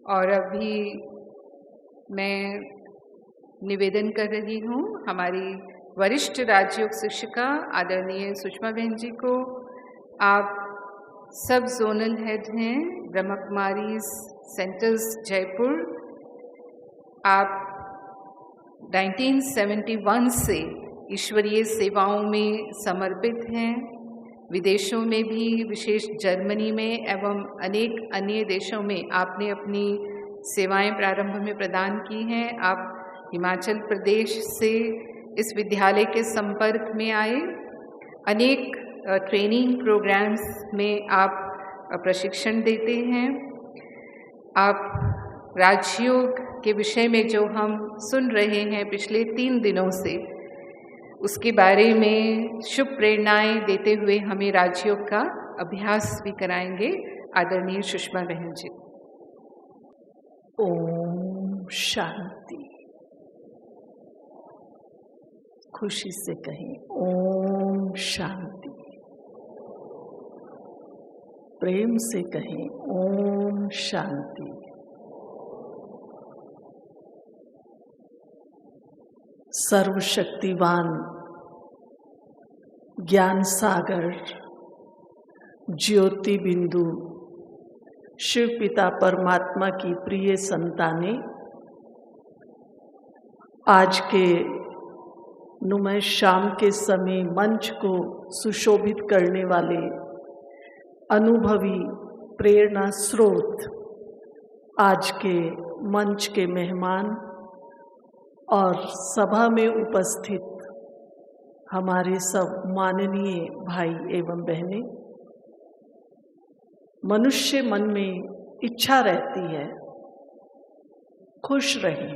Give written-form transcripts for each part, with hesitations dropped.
और अभी मैं निवेदन कर रही हूँ हमारी वरिष्ठ राजयोग शिक्षिका आदरणीय सुषमा बहन जी को। आप सब जोनल हेड हैं ब्रह्मा कुमारी सेंटर्स जयपुर। आप 1971 से ईश्वरीय सेवाओं में समर्पित हैं। विदेशों में भी, विशेष जर्मनी में एवं अनेक अन्य देशों में आपने अपनी सेवाएं प्रारंभ में प्रदान की हैं। आप हिमाचल प्रदेश से इस विद्यालय के संपर्क में आए। अनेक ट्रेनिंग प्रोग्राम्स में आप प्रशिक्षण देते हैं। आप राजयोग के विषय में जो हम सुन रहे हैं पिछले 3 दिनों से, उसके बारे में शुभ प्रेरणाएं देते हुए हमें राजयोग का अभ्यास भी कराएंगे आदरणीय सुषमा बहन जी। ओम शांति। खुशी से कहें ओम शांति। प्रेम से कहें ओम शांति। सर्वशक्तिवान ज्ञान सागर ज्योति बिंदु शिव पिता परमात्मा की प्रिय संतानें, आज के नुमाइश शाम के समय मंच को सुशोभित करने वाले अनुभवी प्रेरणा स्रोत, आज के मंच के मेहमान और सभा में उपस्थित हमारे सब माननीय भाई एवं बहनें। मनुष्य मन में इच्छा रहती है खुश रहें।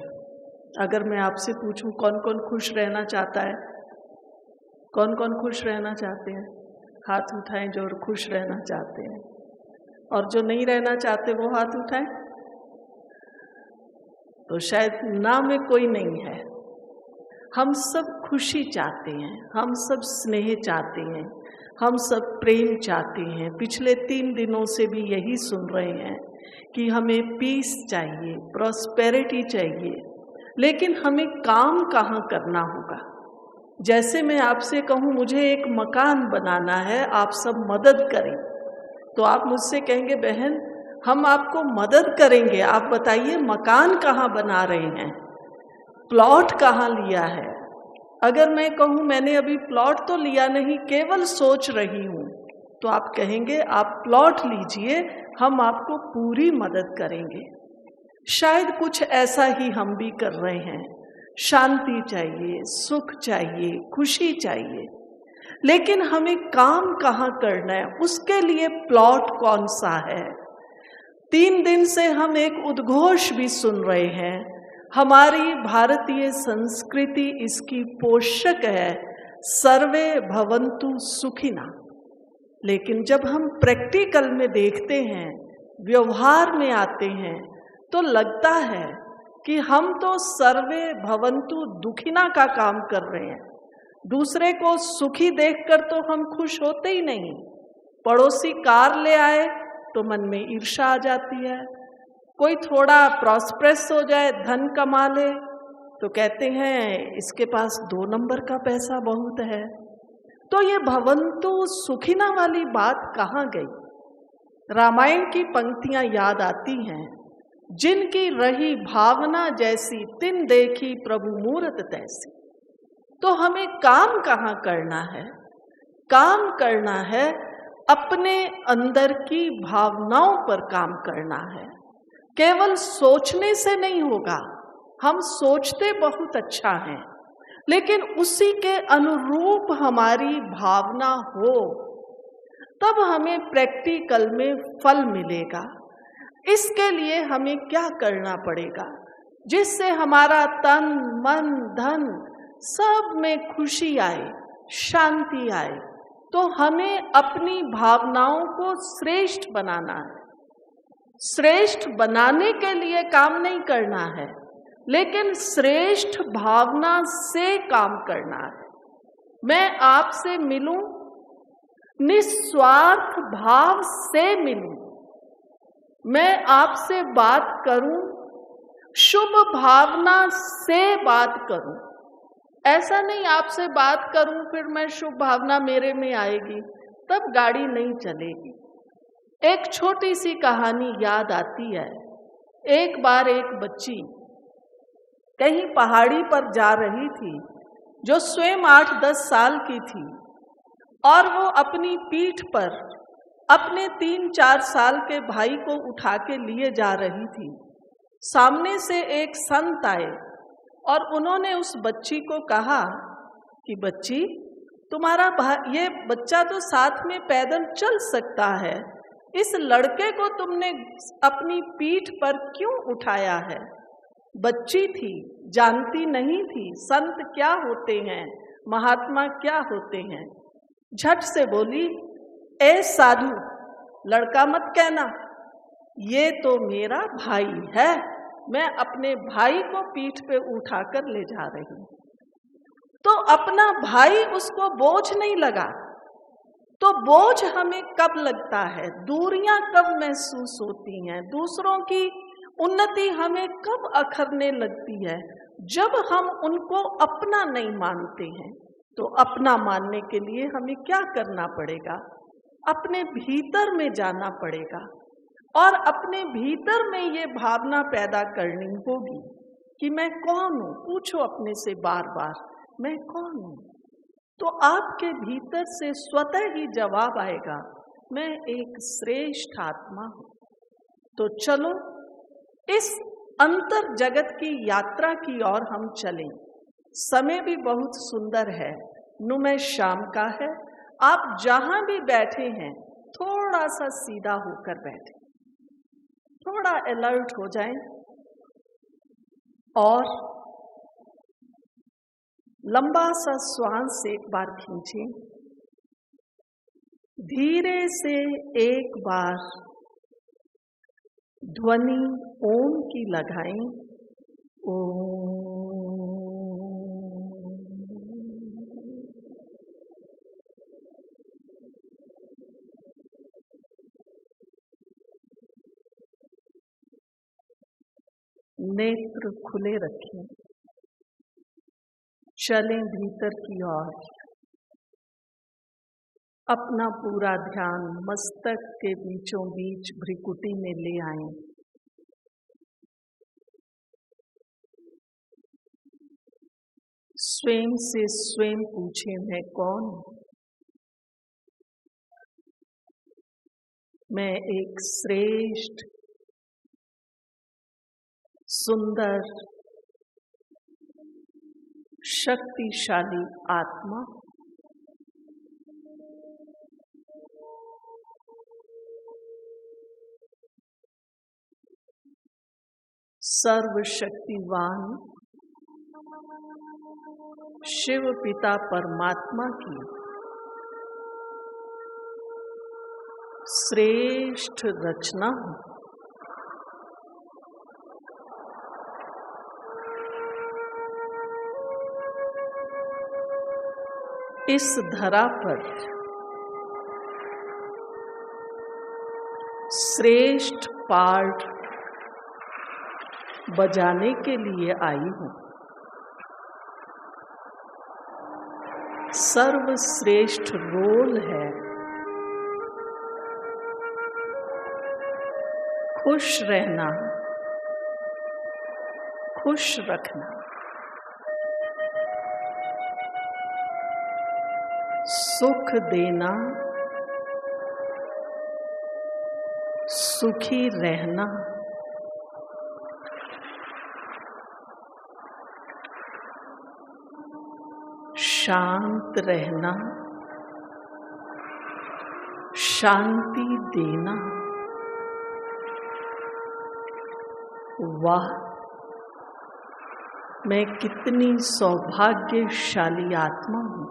अगर मैं आपसे पूछूं कौन कौन खुश रहना चाहता है, कौन कौन खुश रहना चाहते हैं, हाथ उठाएं जो खुश रहना चाहते हैं, और जो नहीं रहना चाहते वो हाथ उठाएं। तो शायद नाम में कोई नहीं है। हम सब खुशी चाहते हैं, हम सब स्नेह चाहते हैं, हम सब प्रेम चाहते हैं। पिछले 3 दिनों से भी यही सुन रहे हैं कि हमें पीस चाहिए, प्रॉस्पेरिटी चाहिए, लेकिन हमें काम कहाँ करना होगा। जैसे मैं आपसे कहूँ मुझे एक मकान बनाना है, आप सब मदद करें, तो आप मुझसे कहेंगे बहन हम आपको मदद करेंगे, आप बताइए मकान कहाँ बना रहे हैं, प्लॉट कहाँ लिया है। अगर मैं कहूँ मैंने अभी प्लॉट तो लिया नहीं, केवल सोच रही हूँ, तो आप कहेंगे आप प्लॉट लीजिए, हम आपको पूरी मदद करेंगे। शायद कुछ ऐसा ही हम भी कर रहे हैं। शांति चाहिए, सुख चाहिए, खुशी चाहिए, लेकिन हमें काम कहाँ करना है, उसके लिए प्लॉट कौन सा है। 3 दिन से हम एक उद्घोष भी सुन रहे हैं। हमारी भारतीय संस्कृति इसकी पोषक है, सर्वे भवन्तु सुखिना। लेकिन जब हम प्रैक्टिकल में देखते हैं, व्यवहार में आते हैं, तो लगता है कि हम तो सर्वे भवन्तु दुखिना का काम कर रहे हैं। दूसरे को सुखी देखकर तो हम खुश होते ही नहीं। पड़ोसी कार ले आए तो मन में ईर्ष्या आ जाती है। कोई थोड़ा प्रॉस्पेरस हो जाए, धन कमा ले, तो कहते हैं इसके पास 2 नंबर का पैसा बहुत है। तो ये भवन्तु सुखिना वाली बात कहाँ गई। रामायण की पंक्तियां याद आती हैं, जिनकी रही भावना जैसी तिन देखी प्रभु मूरत तैसी। तो हमें काम कहाँ करना है। काम करना है अपने अंदर की भावनाओं पर काम करना है। केवल सोचने से नहीं होगा। हम सोचते बहुत अच्छा हैं, लेकिन उसी के अनुरूप हमारी भावना हो, तब हमें प्रैक्टिकल में फल मिलेगा। इसके लिए हमें क्या करना पड़ेगा, जिससे हमारा तन मन धन सब में खुशी आए, शांति आए। तो हमें अपनी भावनाओं को श्रेष्ठ बनाना है। श्रेष्ठ बनाने के लिए काम नहीं करना है, लेकिन श्रेष्ठ भावना से काम करना है। मैं आपसे मिलूं, निस्वार्थ भाव से मिलूं, मैं आपसे बात करूं, शुभ भावना से बात करूं। ऐसा नहीं आपसे बात करूं फिर मैं शुभ भावना मेरे में आएगी, तब गाड़ी नहीं चलेगी। एक छोटी सी कहानी याद आती है। एक बार एक बच्ची कहीं पहाड़ी पर जा रही थी, जो स्वयं 8-10 साल की थी, और वो अपनी पीठ पर अपने 3-4 साल के भाई को उठा के लिए जा रही थी। सामने से एक संत आए और उन्होंने उस बच्ची को कहा कि बच्ची, तुम्हारा ये बच्चा तो साथ में पैदल चल सकता है, इस लड़के को तुमने अपनी पीठ पर क्यों उठाया है? बच्ची थी, जानती नहीं थी संत क्या होते हैं, महात्मा क्या होते हैं। झट से बोली, ए साधु, लड़का मत कहना, ये तो मेरा भाई है, मैं अपने भाई को पीठ पे उठाकर ले जा रही हूं। तो अपना भाई उसको बोझ नहीं लगा। तो बोझ हमें कब लगता है, दूरियां कब महसूस होती हैं, दूसरों की उन्नति हमें कब अखरने लगती है, जब हम उनको अपना नहीं मानते हैं। तो अपना मानने के लिए हमें क्या करना पड़ेगा? अपने भीतर में जाना पड़ेगा और अपने भीतर में ये भावना पैदा करनी होगी कि मैं कौन हूं। पूछो अपने से बार बार, मैं कौन हूं? तो आपके भीतर से स्वतः ही जवाब आएगा, मैं एक श्रेष्ठ आत्मा हूं। तो चलो इस अंतर जगत की यात्रा की ओर हम चलें। समय भी बहुत सुंदर है, नुमे शाम का है। आप जहां भी बैठे हैं थोड़ा सा सीधा होकर बैठे, थोड़ा अलर्ट हो जाएं और लंबा सा श्वास एक बार खींचें। धीरे से एक बार ध्वनि ओम की लगाएं। ओम। नेत्र खुले रखें, चलें भीतर की ओर। अपना पूरा ध्यान मस्तक के बीचों बीच भ्रिकुटी में ले आएं। स्वयं से स्वयं पूछें, मैं कौन हूं? मैं एक श्रेष्ठ, सुंदर, शक्तिशाली आत्मा। सर्वशक्तिवान शिव पिता परमात्मा की श्रेष्ठ रचना हूं। इस धरा पर श्रेष्ठ पार्ट बजाने के लिए आई हूं। सर्वश्रेष्ठ रोल है खुश रहना, खुश रखना, सुख देना, सुखी रहना, शांत रहना, शांति देना। वाह, मैं कितनी सौभाग्यशाली आत्मा हूं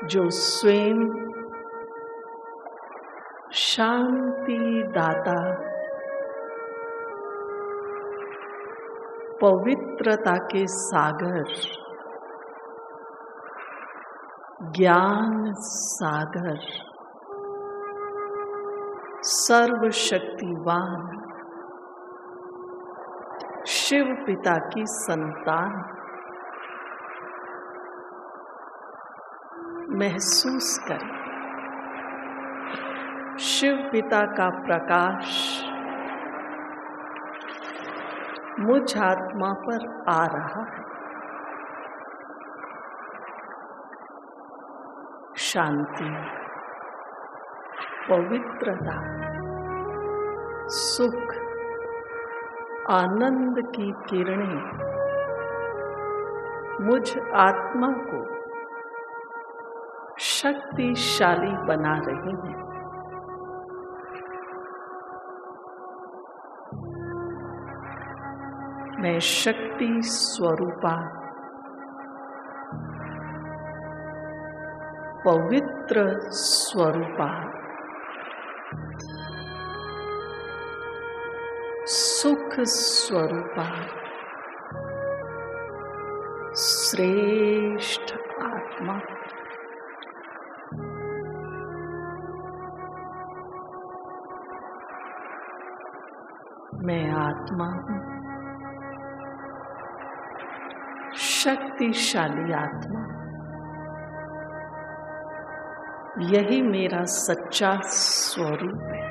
जो स्वयं शांति दाता, पवित्रता के सागर, ज्ञान सागर, सर्वशक्तिवान शिव पिता की संतान महसूस करें शिव पिता का प्रकाश मुझ आत्मा पर आ रहा है। शांति, पवित्रता, सुख, आनंद की किरणें मुझ आत्मा को शक्तिशाली बना रही हैं। मैं शक्ति स्वरूपा पवित्र स्वरूपा सुख स्वरूपा श्रेष्ठ आत्मा मैं आत्मा हूँ, शक्तिशाली आत्मा। यही मेरा सच्चा स्वरूप है।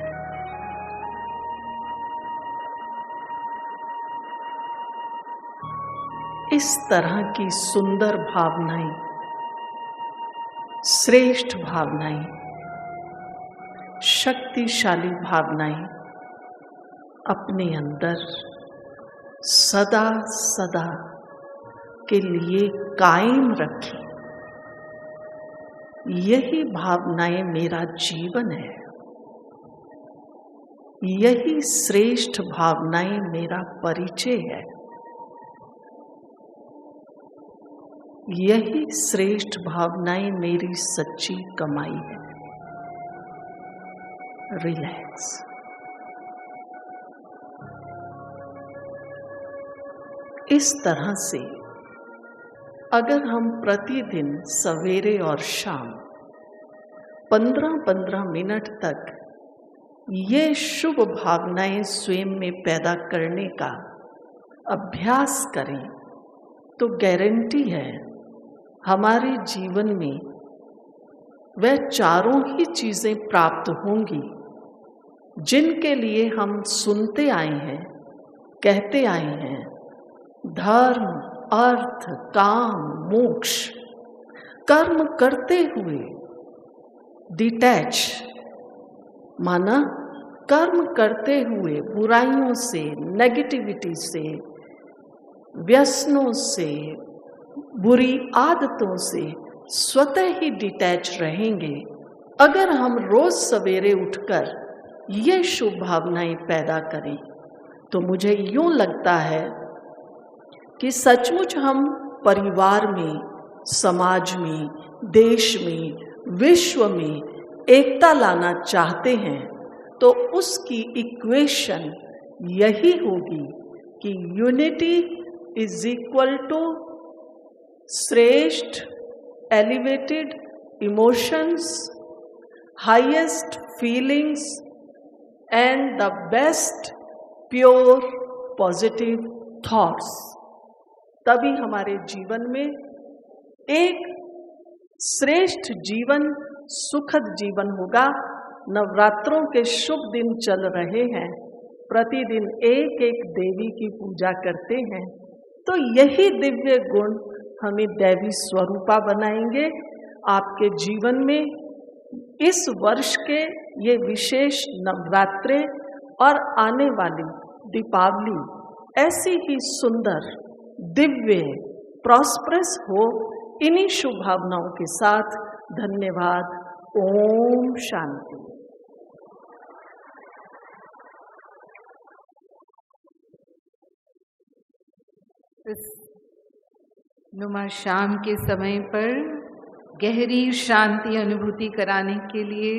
इस तरह की सुंदर भावनाएं, श्रेष्ठ भावनाएं, शक्तिशाली भावनाएं अपने अंदर सदा सदा के लिए कायम रखें। यही भावनाएं मेरा जीवन है। यही श्रेष्ठ भावनाएं मेरा परिचय है। यही श्रेष्ठ भावनाएं मेरी सच्ची कमाई है। रिलैक्स। इस तरह से अगर हम प्रतिदिन सवेरे और शाम 15-15 मिनट तक ये शुभ भावनाएं स्वयं में पैदा करने का अभ्यास करें तो गारंटी है हमारे जीवन में वह चारों ही चीजें प्राप्त होंगी जिनके लिए हम सुनते आए हैं, कहते आए हैं। धर्म, अर्थ, काम, मोक्ष। कर्म करते हुए डिटैच, माना कर्म करते हुए बुराइयों से, नेगेटिविटी से, व्यसनों से, बुरी आदतों से स्वतः ही डिटैच रहेंगे। अगर हम रोज सवेरे उठकर ये शुभ भावनाएं पैदा करें तो मुझे यूं लगता है कि सचमुच हम परिवार में, समाज में, देश में, विश्व में एकता लाना चाहते हैं तो उसकी इक्वेशन यही होगी कि यूनिटी इज इक्वल टू श्रेष्ठ elevated emotions, highest feelings and the best pure positive thoughts. तभी हमारे जीवन में एक श्रेष्ठ जीवन, सुखद जीवन होगा। नवरात्रों के शुभ दिन चल रहे हैं। प्रतिदिन एक एक देवी की पूजा करते हैं तो यही दिव्य गुण हमें दैवी स्वरूपा बनाएंगे। आपके जीवन में इस वर्ष के ये विशेष नवरात्रे और आने वाली दीपावली ऐसी ही सुंदर, दिव्य, प्रॉस्परस हो। इन्हीं शुभ भावनाओं के साथ धन्यवाद। ओम शांति। इस नुमा शाम के समय पर गहरी शांति अनुभूति कराने के लिए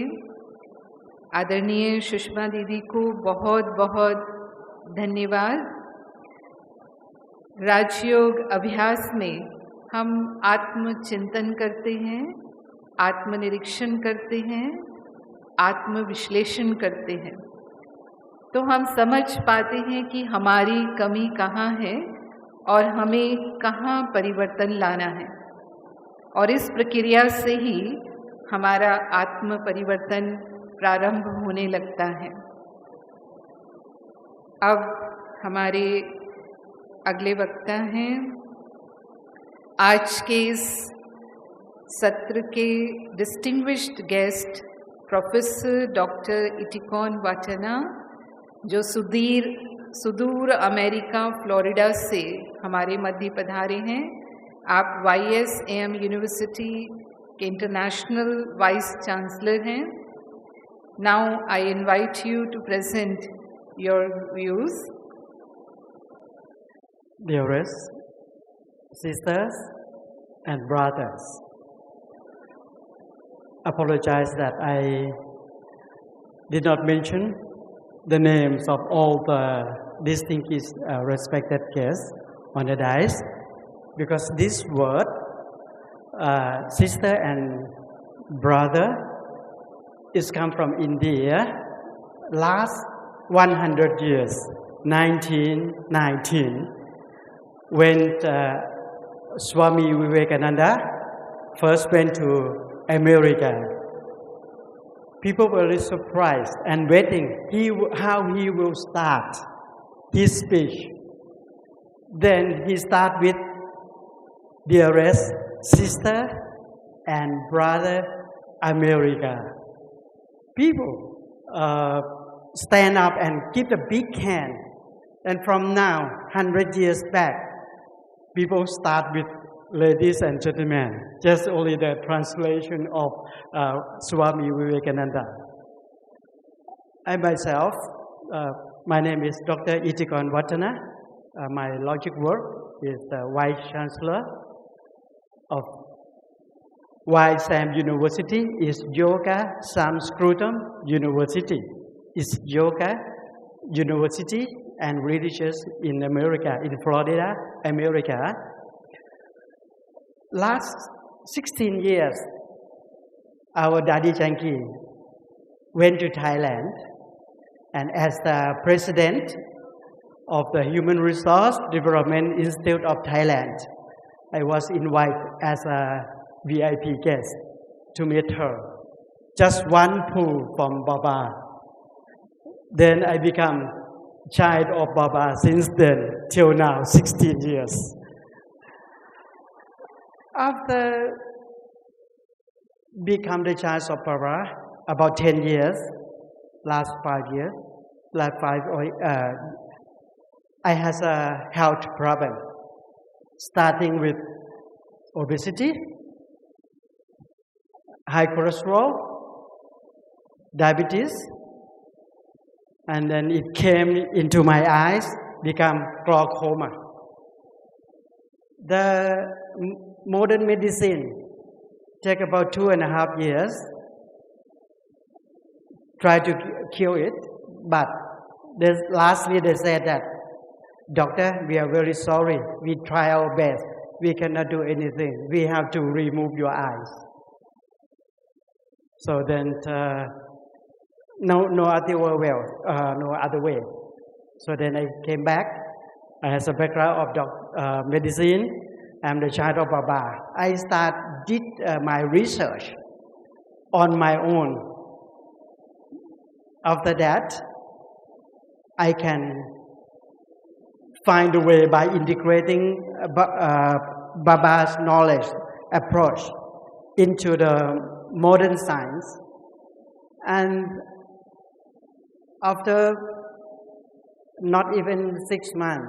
आदरणीय सुषमा दीदी को बहुत बहुत धन्यवाद। राजयोग अभ्यास में हम आत्मचिंतन करते हैं, आत्मनिरीक्षण करते हैं, आत्मविश्लेषण करते हैं तो हम समझ पाते हैं कि हमारी कमी कहाँ है और हमें कहाँ परिवर्तन लाना है, और इस प्रक्रिया से ही हमारा आत्म परिवर्तन प्रारंभ होने लगता है। अब हमारे अगले वक्ता हैं आज के इस सत्र के डिस्टिंग्विश्ड गेस्ट प्रोफेसर डॉक्टर इटिकॉन वाटना, जो सुदूर अमेरिका फ्लोरिडा से हमारे मध्य पधारे हैं। आप YSAM यूनिवर्सिटी के इंटरनेशनल वाइस चांसलर हैं। Now I invite you to present your views. Dearest sisters and brothers, apologize that I did not mention the names of all the distinguished respected guests on the dais, because this word, sister and brother, is come from India last 100 years, 1919, when Swami Vivekananda first went to America. People were really surprised and waiting how he will start his speech. Then he started with, dearest sister and brother America. People stand up and give a big hand. And from now, 100 years back, people start with ladies and gentlemen, just only the translation of Swami Vivekananda. I myself, my name is Dr. Itikon Watana. My logic work is the Vice Chancellor of YSAM University, is Yoga Samskrutam University. It's Yoga University and Religious in America, in Florida, America. Last 16 years, our Daddy Janki went to Thailand, and as the president of the Human Resource Development Institute of Thailand, I was invited as a VIP guest to meet her. Just one pull from Baba. Then I become child of Baba since then till now, 16 years. After become the child of Baba, about 10 years, last 5 years, I had a health problem, starting with obesity, high cholesterol, diabetes, and then it came into my eyes, become glaucoma. The modern medicine take about 2.5 years, try to cure it, but lastly they said that, doctor, we are very sorry, we try our best, we cannot do anything, we have to remove your eyes. So then, no other way. So then I came back. I have a background of medicine. I'm the child of Baba. I did my research on my own. After that, I can find a way by integrating Baba's knowledge approach into the modern science. And after not even 6 months,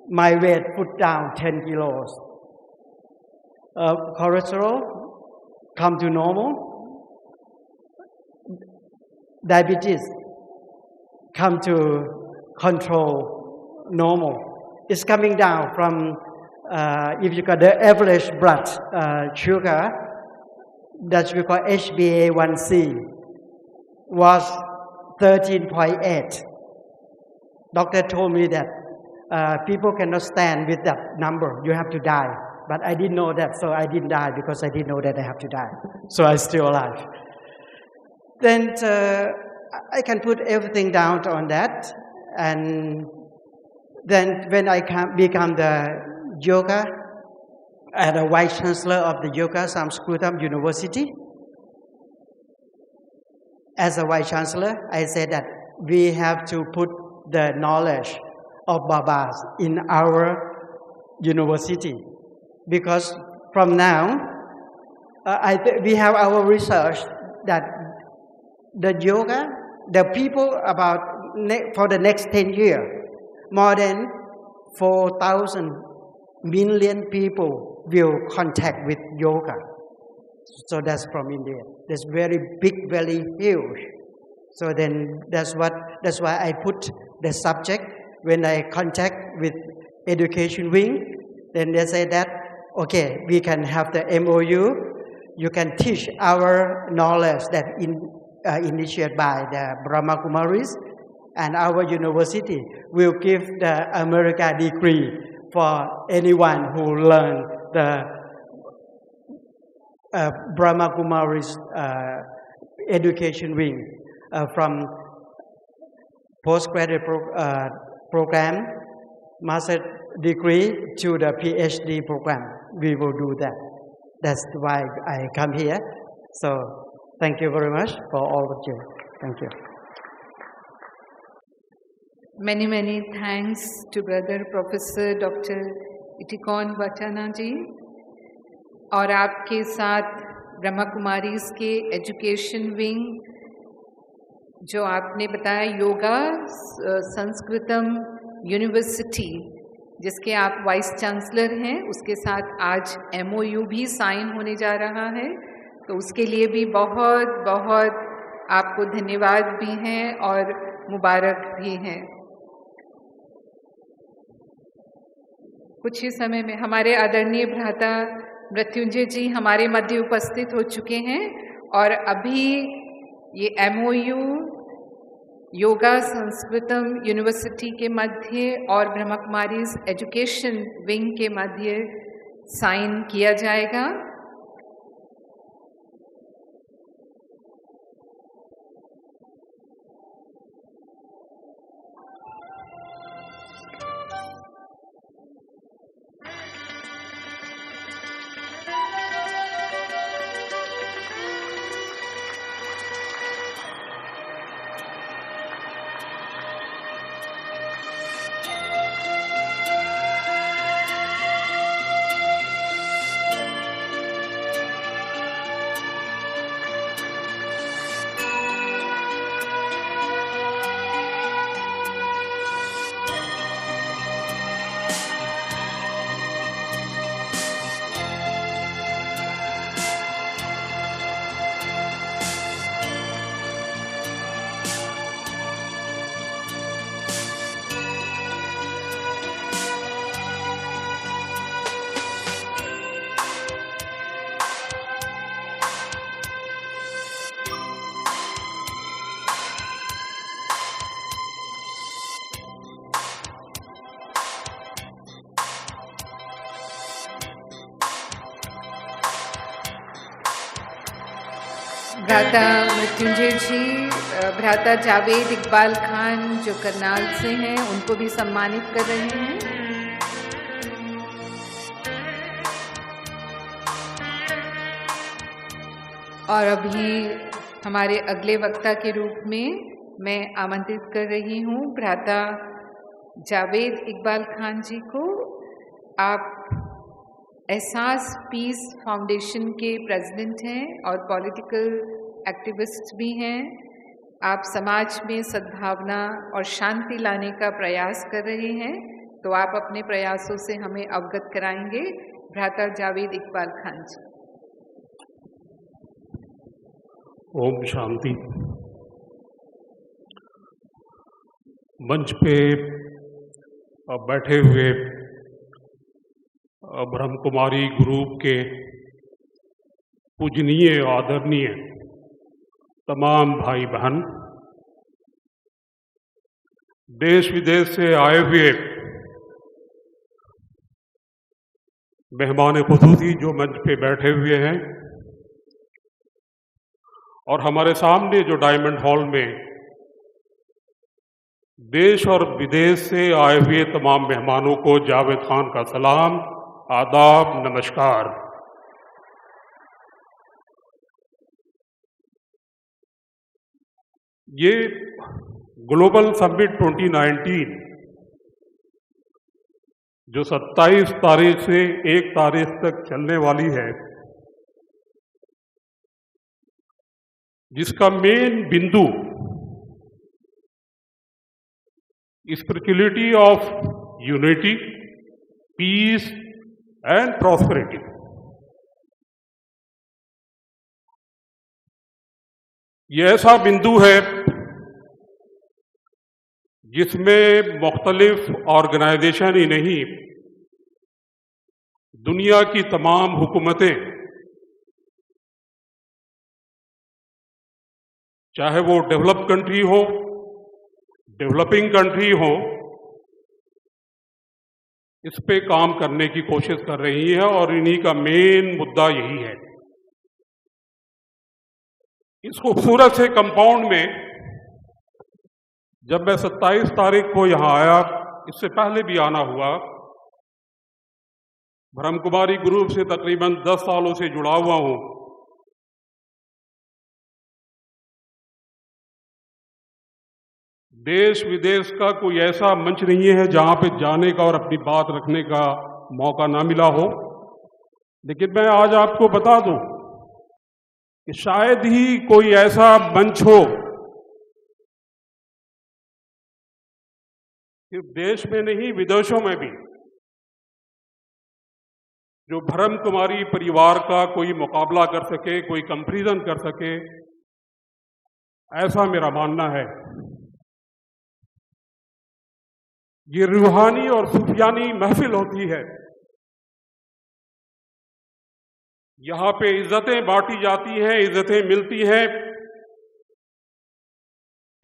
my weight put down 10 kilos. Cholesterol come to normal. Diabetes come to control normal. It's coming down from, if you got the average blood sugar, that we call HbA1c, was 13.8. Doctor told me that people cannot stand with that number. You have to die. But I didn't know that, so I didn't die because I didn't know that I have to die. So I'm still alive. then I can put everything down on that. And then when I become the yoga and the Vice Chancellor of the Yoga Samskritam University, as a Vice Chancellor, I said that we have to put the knowledge of Babas in our university, because from now, we have our research that the yoga, the people about for the next 10 years, more than 4,000 million people will contact with yoga. So that's from India. That's very big, very huge. So then that's why I put the subject when I contact with education wing. Then they say that, okay, we can have the MOU. You can teach our knowledge that initiated by the Brahma Kumaris, and our university will give the America degree for anyone who learn the Brahma Kumaris education wing from postgraduate program, master degree to the PhD program. We will do that. That's why I come here. So thank you very much for all of you. Thank you. Many, many thanks to Brother Professor Dr. Itikon Vachana जी, और आपके साथ ब्रह्मा कुमारीज के education wing, जो आपने बताया yoga संस्कृतम university, जिसके आप vice chancellor हैं, उसके साथ आज MOU भी साइन होने जा रहा है। तो उसके लिए भी बहुत बहुत आपको धन्यवाद भी हैं और मुबारक भी हैं। कुछ ही समय में हमारे आदरणीय भ्राता मृत्युंजय जी हमारे मध्य उपस्थित हो चुके हैं, और अभी ये MOU योगा संस्कृतम यूनिवर्सिटी के मध्य और ब्रह्मा कुमारीज एजुकेशन विंग के मध्य साइन किया जाएगा। भ्राता मृत्युंजय जी, भ्राता जावेद इकबाल खान जो करनाल से हैं, उनको भी सम्मानित कर रहे हैं। और अभी हमारे अगले वक्ता के रूप में मैं आमंत्रित कर रही हूँ भ्राता जावेद इकबाल खान जी को। आप एहसास पीस फाउंडेशन के प्रेसिडेंट हैं और पॉलिटिकल एक्टिविस्ट भी हैं। आप समाज में सद्भावना और शांति लाने का प्रयास कर रहे हैं, तो आप अपने प्रयासों से हमें अवगत कराएंगे। भ्राता जावेद इकबाल खान जी। ओम शांति। मंच पे बैठे हुए ब्रह्म कुमारी ग्रुप के पूजनीय आदरणीय तमाम भाई बहन, देश विदेश से आए हुए मेहमान खुसूसी जो मंच पे बैठे हुए हैं, और हमारे सामने जो डायमंड हॉल में देश और विदेश से आए हुए तमाम मेहमानों को जावेद खान का सलाम, आदाब, नमस्कार। ये ग्लोबल समिट 2019 जो 27 तारीख से 1 तारीख तक चलने वाली है, जिसका मेन बिंदु spirituality of unity, peace and prosperity. ये ऐसा बिंदु है जिसमें मुख्तलिफ ऑर्गेनाइजेशन ही नहीं, दुनिया की तमाम हुकूमतें, चाहे वो डेवलप कंट्री हो, डेवलपिंग कंट्री हो, इस पे काम करने की कोशिश कर रही है और इन्हीं का मेन मुद्दा यही है। इस खूबसूरत से कंपाउंड में जब मैं 27 तारीख को यहाँ आया, इससे पहले भी आना हुआ, ब्रह्म कुमारी ग्रुप से तकरीबन 10 सालों से जुड़ा हुआ हूँ। देश विदेश का कोई ऐसा मंच नहीं है जहाँ पे जाने का और अपनी बात रखने का मौका ना मिला हो, लेकिन मैं आज आपको बता दूं कि शायद ही कोई ऐसा मंच हो सिर्फ देश में नहीं, विदेशों में भी, जो ब्रह्म कुमारी परिवार का कोई मुकाबला कर सके, कोई कंपैरिजन कर सके, ऐसा मेरा मानना है। ये रूहानी और सूफियानी महफिल होती है। यहां पे इज्जतें बांटी जाती हैं, इज्जतें मिलती हैं,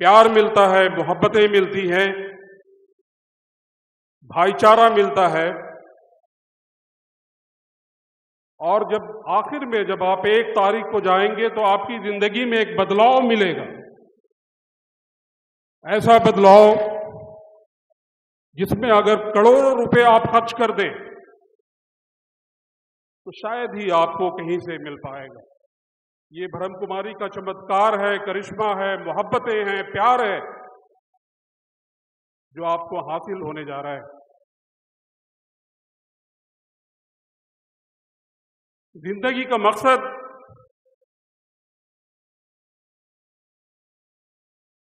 प्यार मिलता है, मोहब्बतें मिलती हैं, भाईचारा मिलता है। और जब आखिर में जब आप 1 तारीख को जाएंगे तो आपकी जिंदगी में एक बदलाव मिलेगा, ऐसा बदलाव जिसमें अगर करोड़ों रुपए आप खर्च कर दें तो शायद ही आपको कहीं से मिल पाएगा। ये ब्रह्म कुमारी का चमत्कार है, करिश्मा है, मोहब्बतें हैं, प्यार है, जो आपको हासिल होने जा रहा है। जिंदगी का मकसद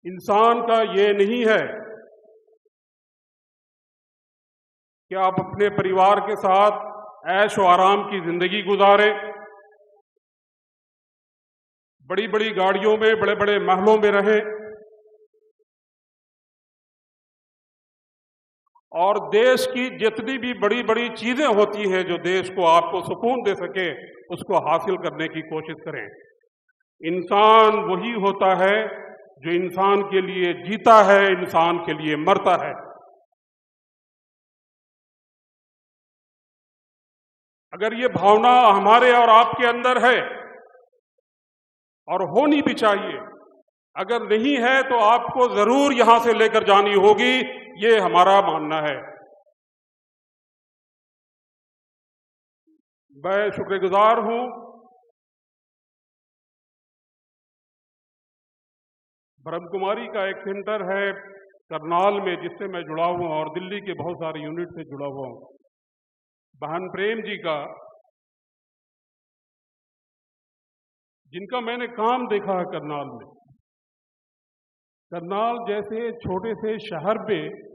इंसान का ये नहीं है कि आप अपने परिवार के साथ ऐश और आराम की जिंदगी गुजारें, बड़ी बड़ी गाड़ियों में, बड़े बड़े महलों में रहें और देश की जितनी भी बड़ी बड़ी चीजें होती हैं जो देश को आपको सुकून दे सके, उसको हासिल करने की कोशिश करें। इंसान वही होता है जो इंसान के लिए जीता है, इंसान के लिए मरता है। अगर ये भावना हमारे और आपके अंदर है, और होनी भी चाहिए, अगर नहीं है तो आपको जरूर यहां से लेकर जानी होगी, ये हमारा मानना है। मैं शुक्रगुजार हूं ब्रह्म कुमारी का एक सेंटर है करनाल में जिससे मैं जुड़ा हुआ और दिल्ली के बहुत सारे यूनिट से जुड़ा हुआ हूं। बहन प्रेम जी का, जिनका मैंने काम देखा है करनाल में। करनाल जैसे छोटे से शहर में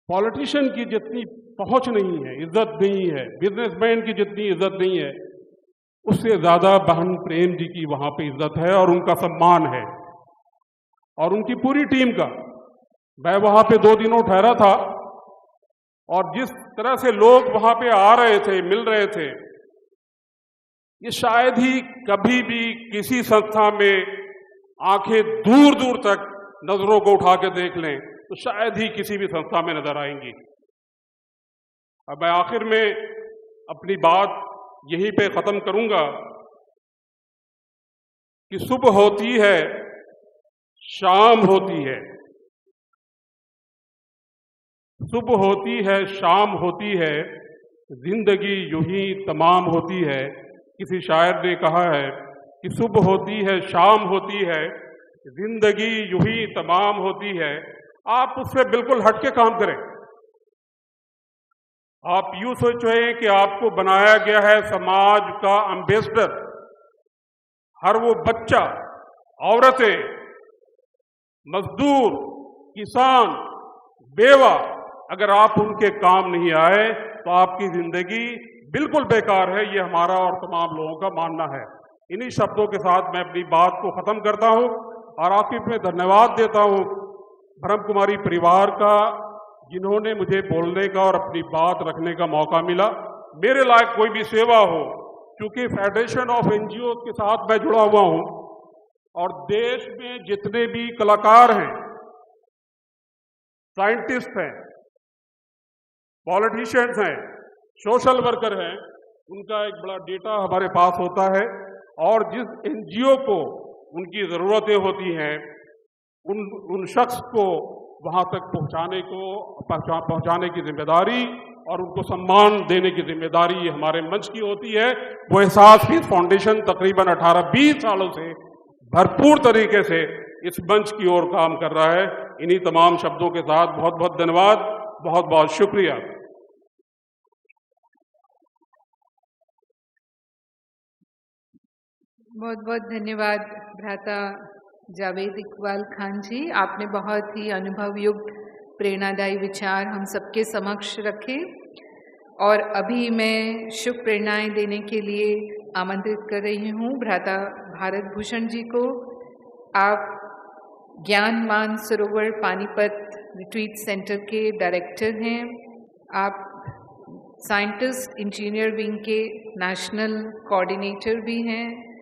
पॉलिटिशियन की जितनी पहुंच नहीं है, इज्जत नहीं है, बिजनेसमैन की जितनी इज्जत नहीं है, उससे ज्यादा बहन प्रेम जी की वहां पे इज्जत है और उनका सम्मान है, और उनकी पूरी टीम का। मैं वहां पे 2 दिनों ठहरा था और जिस तरह से लोग वहां पे आ रहे थे, मिल रहे थे, ये शायद ही कभी भी किसी संस्था में आंखें दूर दूर तक नजरों को उठा के देख लें तो शायद ही किसी भी संस्था में नजर आएंगी। अब मैं आखिर में अपनी बात यहीं पे खत्म करूंगा कि सुबह होती है, शाम होती है, सुबह होती है, शाम होती है, जिंदगी यूं ही तमाम होती है। किसी शायर ने कहा है कि सुबह होती है, शाम होती है, जिंदगी यूं ही तमाम होती है। आप उससे बिल्कुल हट के काम करें। आप यूं सोचें कि आपको बनाया गया है समाज का एम्बेसडर। हर वो बच्चा, औरतें, मजदूर, किसान, बेवा, अगर आप उनके काम नहीं आए तो आपकी जिंदगी बिल्कुल बेकार है। ये हमारा और तमाम लोगों का मानना है। इन्हीं शब्दों के साथ मैं अपनी बात को खत्म करता हूं और आखिर में धन्यवाद देता हूं ब्रह्म कुमारी परिवार का, जिन्होंने मुझे बोलने का और अपनी बात रखने का मौका मिला। मेरे लायक कोई भी सेवा हो, क्योंकि फेडरेशन ऑफ एनजीओ के साथ मैं जुड़ा हुआ हूं और देश में जितने भी कलाकार हैं, साइंटिस्ट हैं, पॉलिटिशियंस हैं, सोशल वर्कर हैं, उनका एक बड़ा डेटा हमारे पास होता है और जिस एनजीओ को उनकी ज़रूरतें होती हैं उन शख्स को वहाँ तक पहुँचाने की जिम्मेदारी और उनको सम्मान देने की जिम्मेदारी हमारे मंच की होती है। वो एहसास पीस फाउंडेशन तकरीबन 18-20 सालों से भरपूर तरीके से इस मंच की ओर काम कर रहा है। इन्हीं तमाम शब्दों के साथ बहुत बहुत धन्यवाद, बहुत बहुत शुक्रिया। बहुत बहुत धन्यवाद भ्राता जावेद इकबाल खान जी। आपने बहुत ही अनुभवयुक्त प्रेरणादायी विचार हम सबके समक्ष रखे और अभी मैं शुभ प्रेरणाएं देने के लिए आमंत्रित कर रही हूँ भ्राता भारत भूषण जी को। आप ज्ञान मान सरोवर पानीपत रिट्रीट सेंटर के डायरेक्टर हैं। आप साइंटिस्ट इंजीनियर विंग के नेशनल कोऑर्डिनेटर भी हैं।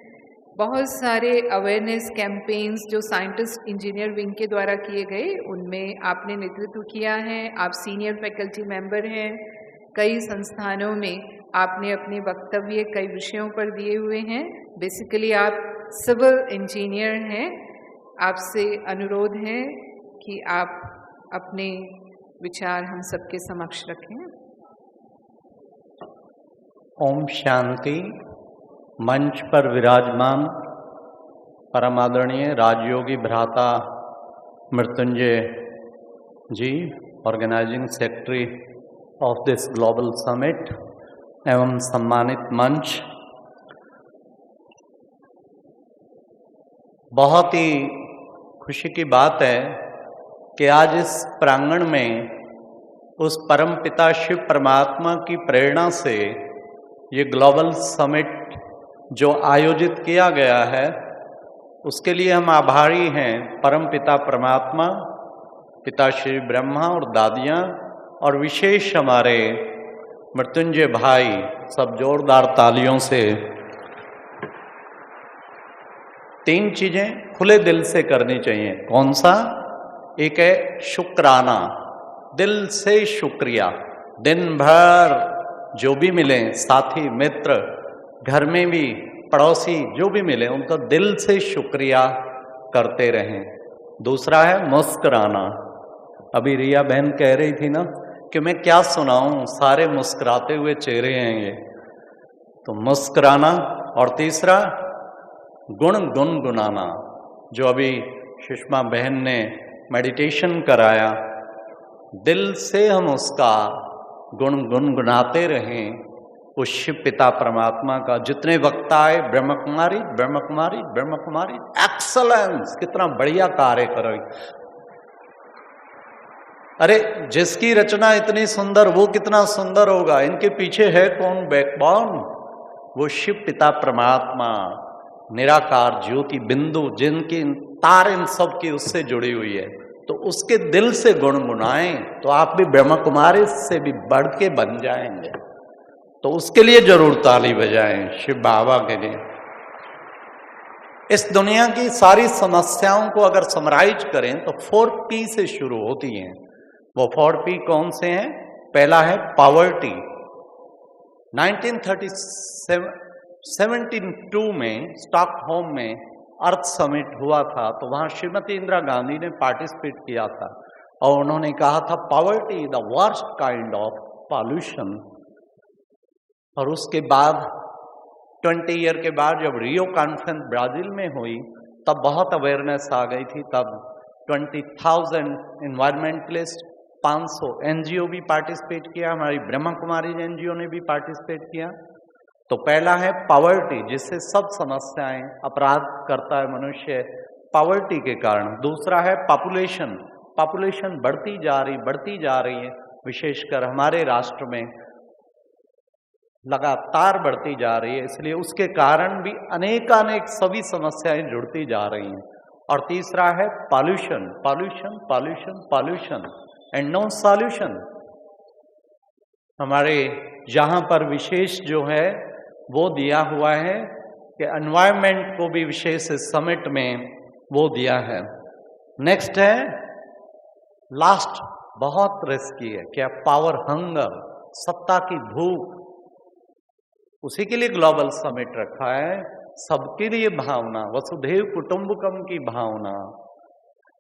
बहुत सारे अवेयरनेस कैंपेन्स जो साइंटिस्ट इंजीनियर विंग के द्वारा किए गए उनमें आपने नेतृत्व किया है। आप सीनियर फैकल्टी मेंबर हैं। कई संस्थानों में आपने अपने वक्तव्य कई विषयों पर दिए हुए हैं। बेसिकली आप सिविल इंजीनियर हैं। आपसे अनुरोध है कि आप अपने विचार हम सबके समक्ष रखें। ओम शांति। मंच पर विराजमान परम आदरणीय राजयोगी भ्राता Mrityunjay ji, organising secretary of this global summit एवं सम्मानित मंच, बहुत ही खुशी की बात है कि आज इस प्रांगण में उस परम पिता शिव परमात्मा की प्रेरणा से ये ग्लोबल समिट जो आयोजित किया गया है, उसके लिए हम आभारी हैं परम पिता परमात्मा, पिता श्री ब्रह्मा और दादियाँ, और विशेष हमारे मृत्युंजय भाई। सब जोरदार तालियों से। 3 चीजें खुले दिल से करनी चाहिए। कौन सा? एक है शुक्राना, दिल से शुक्रिया। दिन भर जो भी मिले, साथी मित्र, घर में भी पड़ोसी जो भी मिले, उनका दिल से शुक्रिया करते रहें। दूसरा है मुस्कुराना। अभी रिया बहन कह रही थी ना कि मैं क्या सुनाऊं, सारे मुस्कुराते हुए चेहरे हैं ये, तो मुस्कुराना। और तीसरा गुण गुनगुनाना, जो अभी सुषमा बहन ने मेडिटेशन कराया, दिल से हम उसका गुण गुनगुनाते रहें। उस शिव पिता परमात्मा का जितने वक्ता आए, ब्रह्म कुमारी ब्रह्म कुमारी ब्रह्म कुमारी, एक्सलेंस, कितना बढ़िया कार्य कर रही। अरे जिसकी रचना इतनी सुंदर, वो कितना सुंदर होगा। इनके पीछे है कौन बैकबोन? वो शिव पिता परमात्मा, निराकार ज्योति बिंदु, जिनकी तार इन सब की उससे जुड़ी हुई है। तो उसके दिल से गुनगुनाएं तो आप भी ब्रह्म कुमारी से भी बढ़ के बन जाएंगे। तो उसके लिए जरूर ताली बजाएं, शिव बाबा के लिए। इस दुनिया की सारी समस्याओं को अगर समराइज करें तो 4P से शुरू होती हैं। वो 4P कौन से हैं? पहला है पॉवर्टी। 1972 में स्टॉकहोम में अर्थ समिट हुआ था तो वहां श्रीमती इंदिरा गांधी ने पार्टिसिपेट किया था और उन्होंने कहा था poverty the worst kind of pollution. और उसके बाद 20 ईयर के बाद जब रियो कॉन्फ्रेंस ब्राजील में हुई तब बहुत अवेयरनेस आ गई थी। तब 20,000 इन्वायरमेंटलिस्ट, 500 एनजीओ भी पार्टिसिपेट किया, हमारी ब्रह्मा कुमारी एनजीओ ने भी पार्टिसिपेट किया। तो पहला है पॉवर्टी, जिससे सब समस्याएं, अपराध करता है मनुष्य पॉवर्टी के कारण। दूसरा है पॉपुलेशन, पॉपुलेशन बढ़ती जा रही है, विशेषकर हमारे राष्ट्र में लगातार बढ़ती जा रही है, इसलिए उसके कारण भी अनेकानेक सभी समस्याएं जुड़ती जा रही हैं। और तीसरा है pollution, pollution pollution pollution and no solution. हमारे यहाँ पर विशेष जो है वो दिया हुआ है कि एनवायरनमेंट को भी विशेष समिट में वो दिया है। नेक्स्ट है लास्ट, बहुत रिस्की है, क्या पावर हंगर, सत्ता की भूख, उसी के लिए ग्लोबल समिट रखा है। सबके लिए भावना, वसुधैव कुटुंबकम की भावना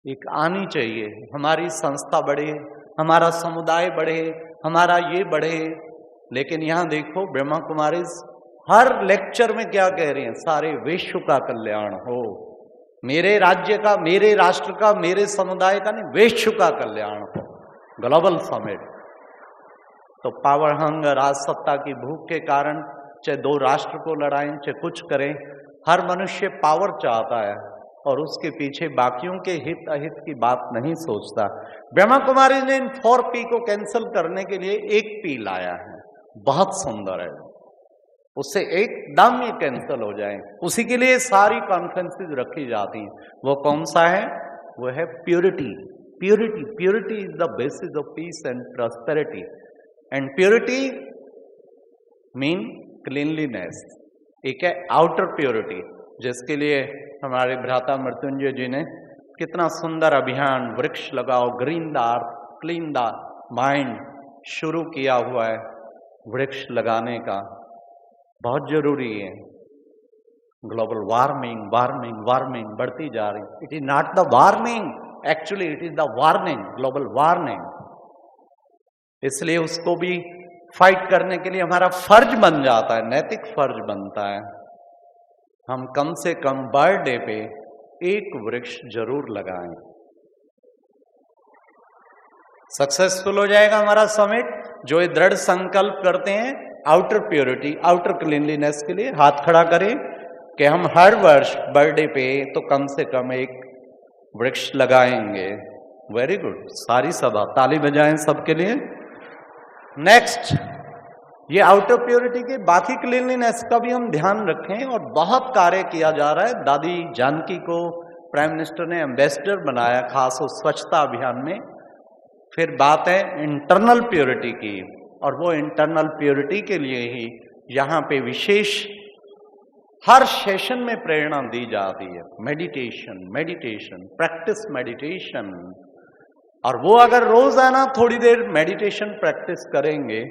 एक आनी चाहिए। हमारी संस्था बढ़े, हमारा समुदाय बढ़े, हमारा ये बढ़े। लेकिन यहाँ देखो ब्रह्मा कुमारी हर लेक्चर में क्या कह रही हैं, सारे विश्व का कल्याण हो, मेरे राज्य का, मेरे राष्ट्र का, मेरे समुदाय का नहीं, विश्व का कल्याण हो। Global summit. तो पावर हंगर, आज सत्ता की भूख के कारण चाहे दो राष्ट्र को लड़ाएं, चाहे कुछ करें, हर मनुष्य पावर चाहता है और उसके पीछे बाकियों के हित अहित की बात नहीं सोचता। ब्रह्मा कुमारी ने इन 4 P को कैंसिल करने के लिए 1 P लाया है, बहुत सुंदर है, उससे एकदम ये कैंसिल हो जाए। उसी के लिए सारी कॉन्फ्रेंसेस रखी जाती हैं। वो कौन सा है? वो है purity. Purity, purity is the basis of peace and prosperity. And purity mean cleanliness. एक है आउटर प्योरिटी, जिसके लिए हमारे भ्राता मृत्युंजय जी ने कितना सुंदर अभियान वृक्ष लगाओ, green the earth, clean the mind शुरू किया हुआ है। वृक्ष लगाने का बहुत जरूरी है। ग्लोबल वार्मिंग वार्मिंग वार्मिंग बढ़ती जा रही, it is not the warming, actually it is the warning, global warning. इसलिए उसको भी फाइट करने के लिए हमारा फर्ज बन जाता है, नैतिक फर्ज बनता है। हम कम से कम बर्थडे पे 1 वृक्ष जरूर लगाएं। सक्सेसफुल हो जाएगा हमारा समिट जो ये दृढ़ संकल्प करते हैं आउटर प्योरिटी, आउटर क्लीनलीनेस के लिए। हाथ खड़ा करें कि हम हर वर्ष बर्थडे पे तो कम से कम 1 वृक्ष लगाएंगे। वेरी गुड, सारी सभा ताली बजाएं सबके लिए। नेक्स्ट, ये आउटर प्योरिटी के बाकी क्लीनलीनेस का भी हम ध्यान रखें और बहुत कार्य किया जा रहा है। दादी जानकी को प्राइम मिनिस्टर ने एम्बेसडर बनाया खास उस स्वच्छता अभियान में। फिर बात है इंटरनल प्योरिटी की, और वो इंटरनल प्योरिटी के लिए ही यहाँ पे विशेष हर सेशन में प्रेरणा दी जाती है। Meditation, meditation, practice meditation. और वो अगर रोजाना थोड़ी देर मेडिटेशन प्रैक्टिस करेंगे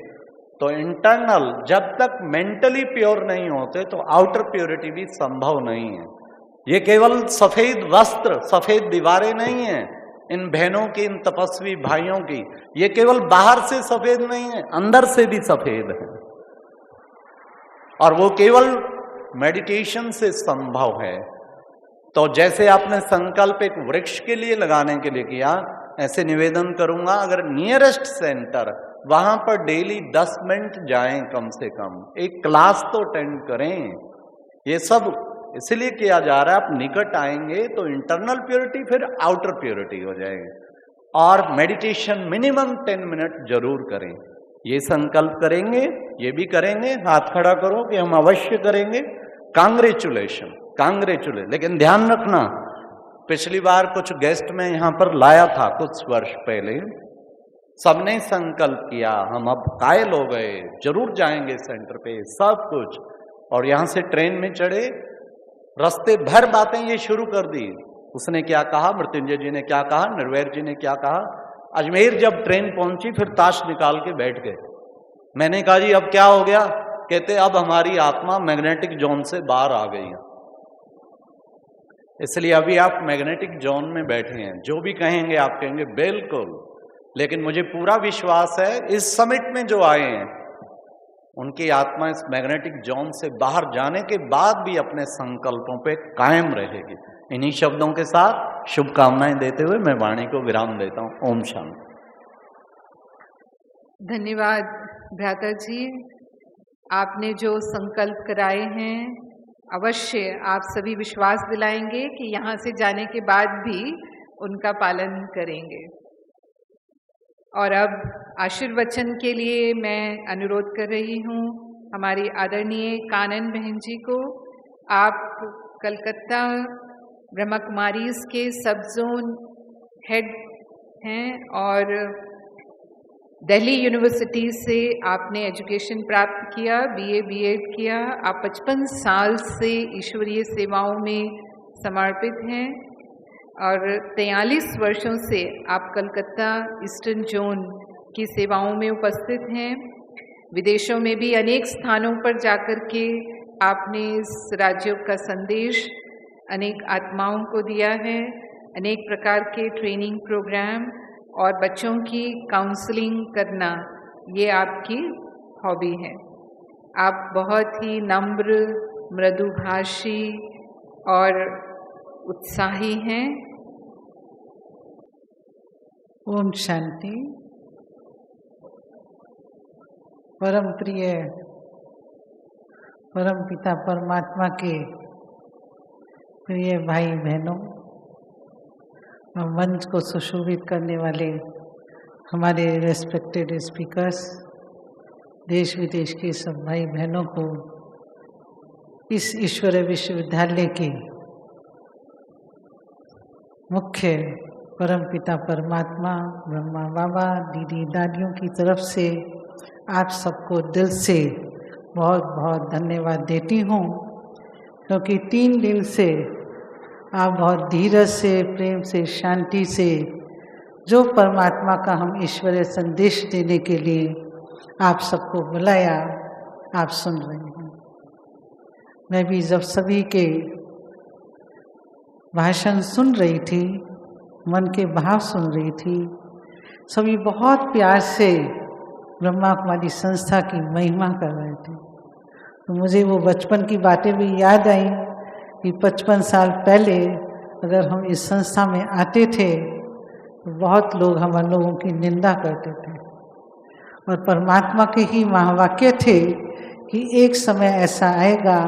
तो इंटरनल, जब तक मेंटली प्योर नहीं होते तो आउटर प्योरिटी भी संभव नहीं है। ये केवल सफेद वस्त्र, सफेद दीवारें नहीं है इन बहनों की, इन तपस्वी भाइयों की। ये केवल बाहर से सफेद नहीं है, अंदर से भी सफेद है। और वो केवल मेडिटेशन से संभव है। तो जैसे आपने संकल्प एक वृक्ष के लिए लगाने के लिए किया, ऐसे निवेदन करूंगा अगर नियरेस्ट सेंटर वहां पर डेली 10 मिनट जाएं, कम से कम 1 क्लास तो अटेंड करें। ये सब इसलिए किया जा रहा है, आप निकट आएंगे तो इंटरनल प्योरिटी फिर आउटर प्योरिटी हो जाएगी। और मेडिटेशन मिनिमम 10 मिनट जरूर करें। ये संकल्प करेंगे, ये भी करेंगे। हाथ खड़ा करो कि हम अवश्य करेंगे। Congratulation, congratulation. लेकिन ध्यान रखना, पिछली बार कुछ गेस्ट में यहां पर लाया था कुछ वर्ष पहले, सबने संकल्प किया, हम अब कायल हो गए, जरूर जाएंगे सेंटर पे, सब कुछ। और यहां से ट्रेन में चढ़े, रास्ते भर बातें ये शुरू कर दी। उसने क्या कहा, मृत्युंजय जी ने क्या कहा, निर्वैर जी ने क्या कहा। अजमेर जब ट्रेन पहुंची फिर ताश निकाल के बैठ गए। मैंने कहा जी अब क्या हो गया? कहते अब हमारी आत्मा मैग्नेटिक जोन से बाहर आ गई है। इसलिए अभी आप मैग्नेटिक जोन में बैठे हैं, जो भी कहेंगे आप कहेंगे बिल्कुल। लेकिन मुझे पूरा विश्वास है इस समिट में जो आए हैं उनकी आत्मा इस मैग्नेटिक जोन से बाहर जाने के बाद भी अपने संकल्पों पे कायम रहेगी। इन्हीं शब्दों के साथ शुभकामनाएं देते हुए मैं वाणी को विराम देता हूं। ओम शांति। धन्यवाद भ्राता जी, आपने जो संकल्प कराए हैं अवश्य आप सभी विश्वास दिलाएंगे कि यहाँ से जाने के बाद भी उनका पालन करेंगे। और अब आशीर्वचन के लिए मैं अनुरोध कर रही हूँ हमारी आदरणीय कानन बहन जी को। आप कलकत्ता ब्रह्मा कुमारीज के सब जोन हेड हैं और दिल्ली यूनिवर्सिटी से आपने एजुकेशन प्राप्त किया, बीए बीएड किया। आप 55 साल से ईश्वरीय सेवाओं में समर्पित हैं और 43 वर्षों से आप कलकत्ता ईस्टर्न जोन की सेवाओं में उपस्थित हैं। विदेशों में भी अनेक स्थानों पर जाकर के आपने इस राजयोग का संदेश अनेक आत्माओं को दिया है। अनेक प्रकार के ट्रेनिंग प्रोग्राम और बच्चों की काउंसलिंग करना ये आपकी हॉबी है। आप बहुत ही नम्र, मृदुभाषी और उत्साही हैं। ओम शांति। परम प्रिय परम पिता परमात्मा के प्रिय भाई बहनों और मंच को सुशोभित करने वाले हमारे रेस्पेक्टेड स्पीकर्स, देश विदेश के सब भाई बहनों को इस ईश्वरीय विश्वविद्यालय के मुख्य परम पिता परमात्मा ब्रह्मा बाबा, दीदी दादियों की तरफ से आप सबको दिल से बहुत बहुत धन्यवाद देती हूँ, क्योंकि 3 दिन से आप बहुत धीरज से, प्रेम से, शांति से जो परमात्मा का हम ईश्वरीय संदेश देने के लिए आप सबको बुलाया, आप सुन रहे हैं। मैं भी जब सभी के भाषण सुन रही थी, मन के भाव सुन रही थी, सभी बहुत प्यार से ब्रह्मा कुमारी संस्था की महिमा कर रहे थे, तो मुझे वो बचपन की बातें भी याद आई कि 55 साल पहले अगर हम इस संस्था में आते थे तो बहुत लोग हम लोगों की निंदा करते थे, और परमात्मा के ही महावाक्य थे कि एक समय ऐसा आएगा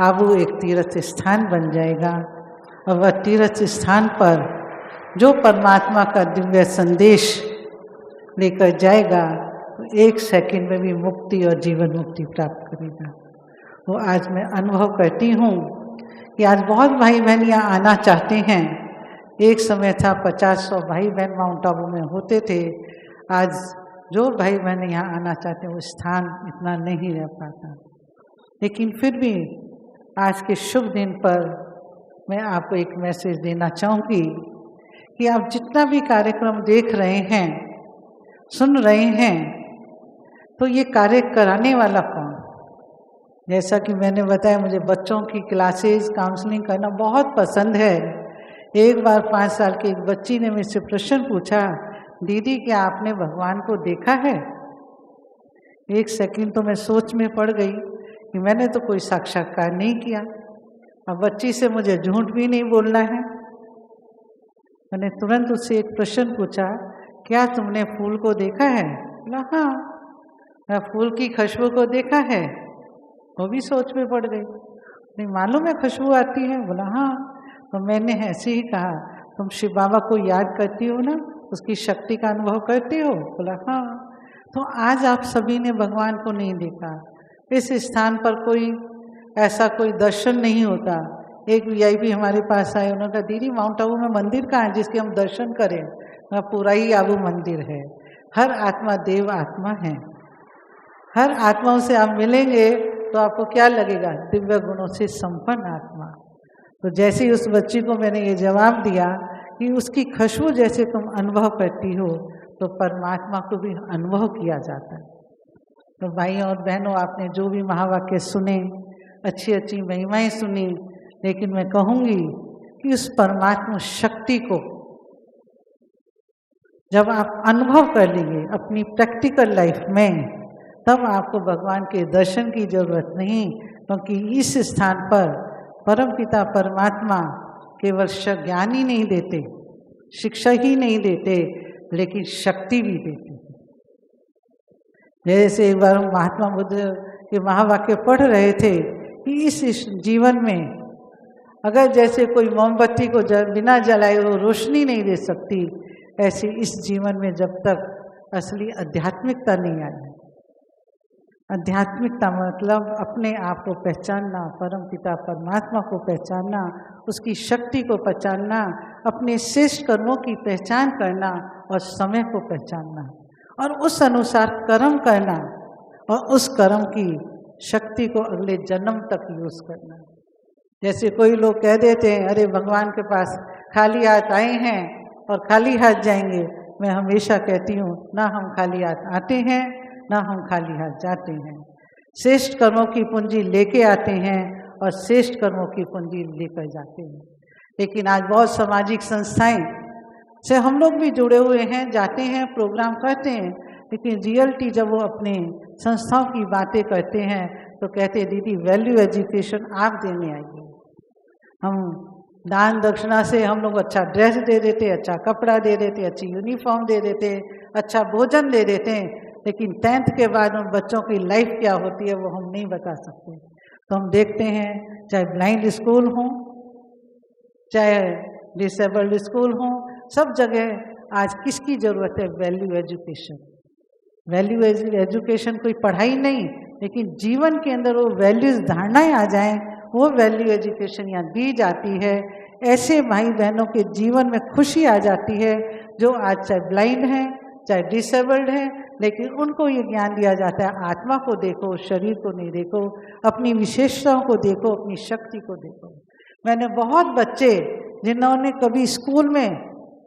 आबू एक तीर्थ स्थान बन जाएगा, और वह तीर्थ स्थान पर जो परमात्मा का दिव्य संदेश लेकर जाएगा तो 1 सेकंड में भी मुक्ति और जीवन मुक्ति प्राप्त करेगा। वो आज मैं अनुभव करती हूँ कि आज बहुत भाई बहन यहाँ आना चाहते हैं। एक समय था 50-100 भाई बहन माउंट आबू में होते थे, आज जो भाई बहन यहाँ आना चाहते हैं वो स्थान इतना नहीं रह पाता। लेकिन फिर भी आज के शुभ दिन पर मैं आपको एक मैसेज देना चाहूँगी कि आप जितना भी कार्यक्रम देख रहे हैं, सुन रहे हैं, तो ये कार्य कराने वाला कौन? जैसा कि मैंने बताया, मुझे बच्चों की क्लासेस, काउंसलिंग करना बहुत पसंद है। एक बार 5 साल की एक बच्ची ने मुझसे प्रश्न पूछा, दीदी क्या आपने भगवान को देखा है? 1 सेकंड तो मैं सोच में पड़ गई कि मैंने तो कोई साक्षात्कार नहीं किया। अब बच्ची से मुझे झूठ भी नहीं बोलना है। मैंने तुरंत उससे एक प्रश्न पूछा, क्या तुमने फूल को देखा है? बोला हाँ। मैं फूल की खुशबू को देखा है? वो भी सोच में पड़ गई। नहीं मालूम है खुशबू आती है? बोला हाँ। तो मैंने ऐसे ही कहा, तुम शिव बाबा को याद करती हो ना, उसकी शक्ति का अनुभव करते हो? बोला हाँ। तो आज आप सभी ने भगवान को नहीं देखा। इस स्थान पर कोई ऐसा कोई दर्शन नहीं होता। एक वीआईपी हमारे पास आए, उन्होंने कहा दीदी माउंट आबू में मंदिर कहाँ है जिसके हम दर्शन करें? वहाँ पूरा ही आबू मंदिर है। हर आत्मा देव आत्मा है। हर आत्माओं से आप मिलेंगे तो आपको क्या लगेगा? दिव्य गुणों से संपन्न आत्मा। तो जैसे ही उस बच्ची को मैंने ये जवाब दिया कि उसकी खुशबू जैसे तुम अनुभव करती हो तो परमात्मा को भी अनुभव किया जाता है। तो भाइयों और बहनों, आपने जो भी महावाक्य सुने, अच्छी अच्छी महिमाएं सुनी, लेकिन मैं कहूँगी कि उस परमात्मा शक्ति को जब आप अनुभव कर लेंगे अपनी प्रैक्टिकल लाइफ में, तब आपको भगवान के दर्शन की जरूरत नहीं, क्योंकि इस स्थान पर परमपिता परमात्मा केवल ज्ञान ही नहीं देते, शिक्षा ही नहीं देते, लेकिन शक्ति भी देते। जैसे एक बार हम महात्मा बुद्ध के महावाक्य पढ़ रहे थे कि इस जीवन में अगर जैसे कोई मोमबत्ती को बिना जलाए वो रोशनी नहीं दे सकती, ऐसे इस जीवन में जब तक असली आध्यात्मिकता नहीं आई, आध्यात्मिकता मतलब अपने आप को पहचानना, परमपिता परमात्मा को पहचानना, उसकी शक्ति को पहचानना, अपने श्रेष्ठ कर्मों की पहचान करना और समय को पहचानना और उस अनुसार कर्म करना और उस कर्म की शक्ति को अगले जन्म तक यूज करना। जैसे कोई लोग कह देते हैं अरे भगवान के पास खाली हाथ आए हैं और खाली हाथ जाएंगे। मैं हमेशा कहती हूँ ना हम खाली हाथ आते हैं ना हम खाली हाथ जाते हैं। श्रेष्ठ कर्मों की पूंजी लेके आते हैं और श्रेष्ठ कर्मों की पूंजी लेकर जाते हैं। लेकिन आज बहुत सामाजिक संस्थाएं से हम लोग भी जुड़े हुए हैं, जाते हैं, प्रोग्राम करते हैं, लेकिन रियलिटी जब वो अपने संस्थाओं की बातें करते हैं तो कहते हैं दीदी वैल्यू एजुकेशन आप देने आइए। हम दान दक्षिणा से हम लोग अच्छा ड्रेस दे देते, अच्छा कपड़ा दे देते, अच्छी यूनिफॉर्म दे देते, अच्छा भोजन दे देते हैं, लेकिन 10th के बाद उन बच्चों की लाइफ क्या होती है वो हम नहीं बता सकते। तो हम देखते हैं चाहे ब्लाइंड स्कूल हो, चाहे डिसेबल्ड स्कूल हो, सब जगह आज किसकी ज़रूरत है? Value education. वैल्यू एजुकेशन कोई पढ़ाई नहीं, लेकिन जीवन के अंदर वो वैल्यूज धारणाएं आ जाएं, वो वैल्यू एजुकेशन यहाँ दी जाती है। ऐसे भाई बहनों के जीवन में खुशी आ जाती है जो आज चाहे ब्लाइंड हैं चाहे डिसेबल्ड हैं, लेकिन उनको ये ज्ञान दिया जाता है आत्मा को देखो, शरीर को नहीं देखो, अपनी विशेषताओं को देखो, अपनी शक्ति को देखो। मैंने बहुत बच्चे जिन्होंने कभी स्कूल में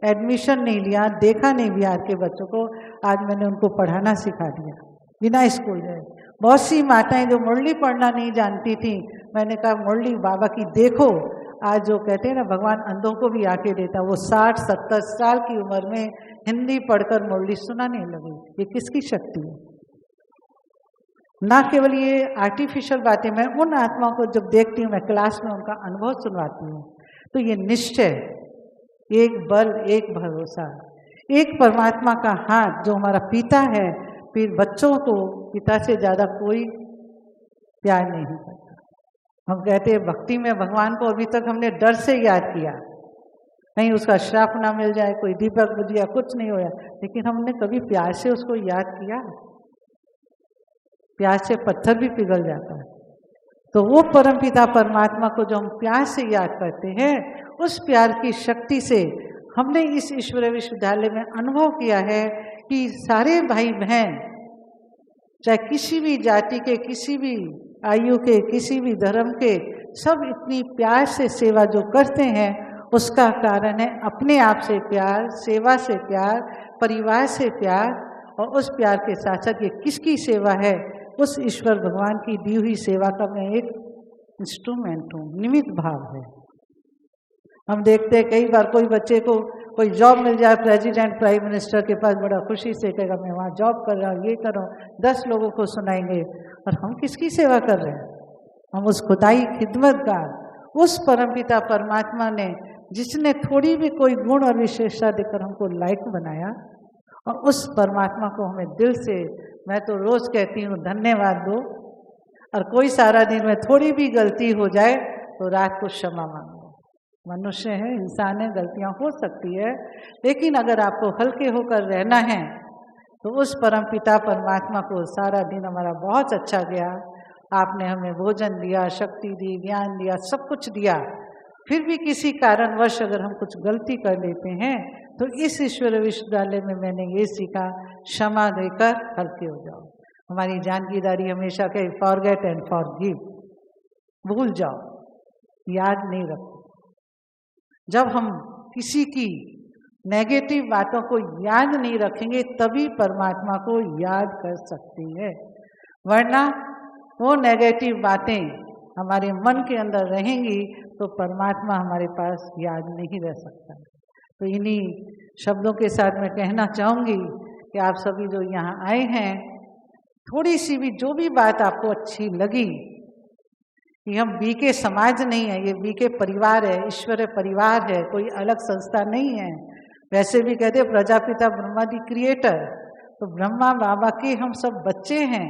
एडमिशन नहीं लिया, देखा नहीं बिहार के बच्चों को, आज मैंने उनको पढ़ाना सिखा दिया बिना स्कूल गए। बहुत सी माताएं जो मुरली पढ़ना नहीं जानती थी, मैंने कहा मुरली बाबा की देखो। आज जो कहते हैं ना भगवान अंधों को भी आके देता, वो 60-70 साल की उम्र में हिंदी पढ़कर मुरली सुनाने लगी। ये किसकी शक्ति है? ना केवल ये आर्टिफिशियल बातें, मैं उन आत्माओं को जब देखती हूँ, मैं क्लास में उनका अनुभव सुनवाती हूँ, तो ये निश्चय, एक बल, एक भरोसा, एक परमात्मा का हाथ जो हमारा पिता है, फिर बच्चों को पिता से ज़्यादा कोई प्यार नहीं करता। हम कहते हैं भक्ति में भगवान को अभी तक हमने डर से याद किया, कहीं उसका श्राप ना मिल जाए, कोई दीपक बुझ गया, कुछ नहीं होया, लेकिन हमने कभी प्यार से उसको याद किया? प्यार से पत्थर भी पिघल जाता है। तो वो परमपिता परमात्मा को जो हम प्यार से याद करते हैं, उस प्यार की शक्ति से हमने इस ईश्वरीय विश्वविद्यालय में अनुभव किया है कि सारे भाई बहन, चाहे किसी भी जाति के, किसी भी आयु के, किसी भी धर्म के, सब इतनी प्यार से सेवा जो करते हैं, उसका कारण है अपने आप से प्यार, सेवा से प्यार, परिवार से प्यार, और उस प्यार के साथ साथ ये किसकी सेवा है? उस ईश्वर भगवान की दी हुई सेवा का मैं एक इंस्ट्रूमेंट हूँ, निमित्त भाव है। हम देखते हैं कई बार कोई बच्चे को कोई जॉब मिल जाए, प्रेसिडेंट प्राइम मिनिस्टर के पास, बड़ा खुशी से कहेगा मैं वहाँ जॉब कर रहा हूँ, ये कर रहा हूँ, 10 लोगों को सुनाएंगे। और हम किसकी सेवा कर रहे हैं? हम उस खुदाई खिदमतगार, उस परमपिता परमात्मा ने जिसने थोड़ी भी कोई गुण और विशेषता देकर हमको लायक बनाया, और उस परमात्मा को हमें दिल से, मैं तो रोज कहती हूँ, धन्यवाद दो। और कोई सारा दिन में थोड़ी भी गलती हो जाए तो रात को क्षमा मांगो। मनुष्य है, इंसान है, गलतियाँ हो सकती है, लेकिन अगर आपको हल्के होकर रहना है तो उस परमपिता परमात्मा को सारा दिन हमारा बहुत अच्छा गया, आपने हमें भोजन दिया, शक्ति दी, ज्ञान दिया, सब कुछ दिया, फिर भी किसी कारणवश अगर हम कुछ गलती कर लेते हैं तो इस ईश्वरीय विश्वविद्यालय में मैंने ये सीखा, क्षमा देकर हल्के हो जाओ। हमारी जानकीदारी हमेशा कहे फॉरगेट एंड फॉरगिव, भूल जाओ, याद नहीं रखो। जब हम किसी की नेगेटिव बातों को याद नहीं रखेंगे तभी परमात्मा को याद कर सकते हैं, वरना वो नेगेटिव बातें हमारे मन के अंदर रहेंगी तो परमात्मा हमारे पास याद नहीं रह सकता। तो इन्हीं शब्दों के साथ मैं कहना चाहूँगी कि आप सभी जो यहाँ आए हैं, थोड़ी सी भी जो भी बात आपको अच्छी लगी, कि हम बीके समाज नहीं है, ये बीके परिवार है, ईश्वरीय परिवार है, कोई अलग संस्था नहीं है। वैसे भी कहते प्रजापिता ब्रह्मा दी क्रिएटर, तो ब्रह्मा बाबा के हम सब बच्चे हैं,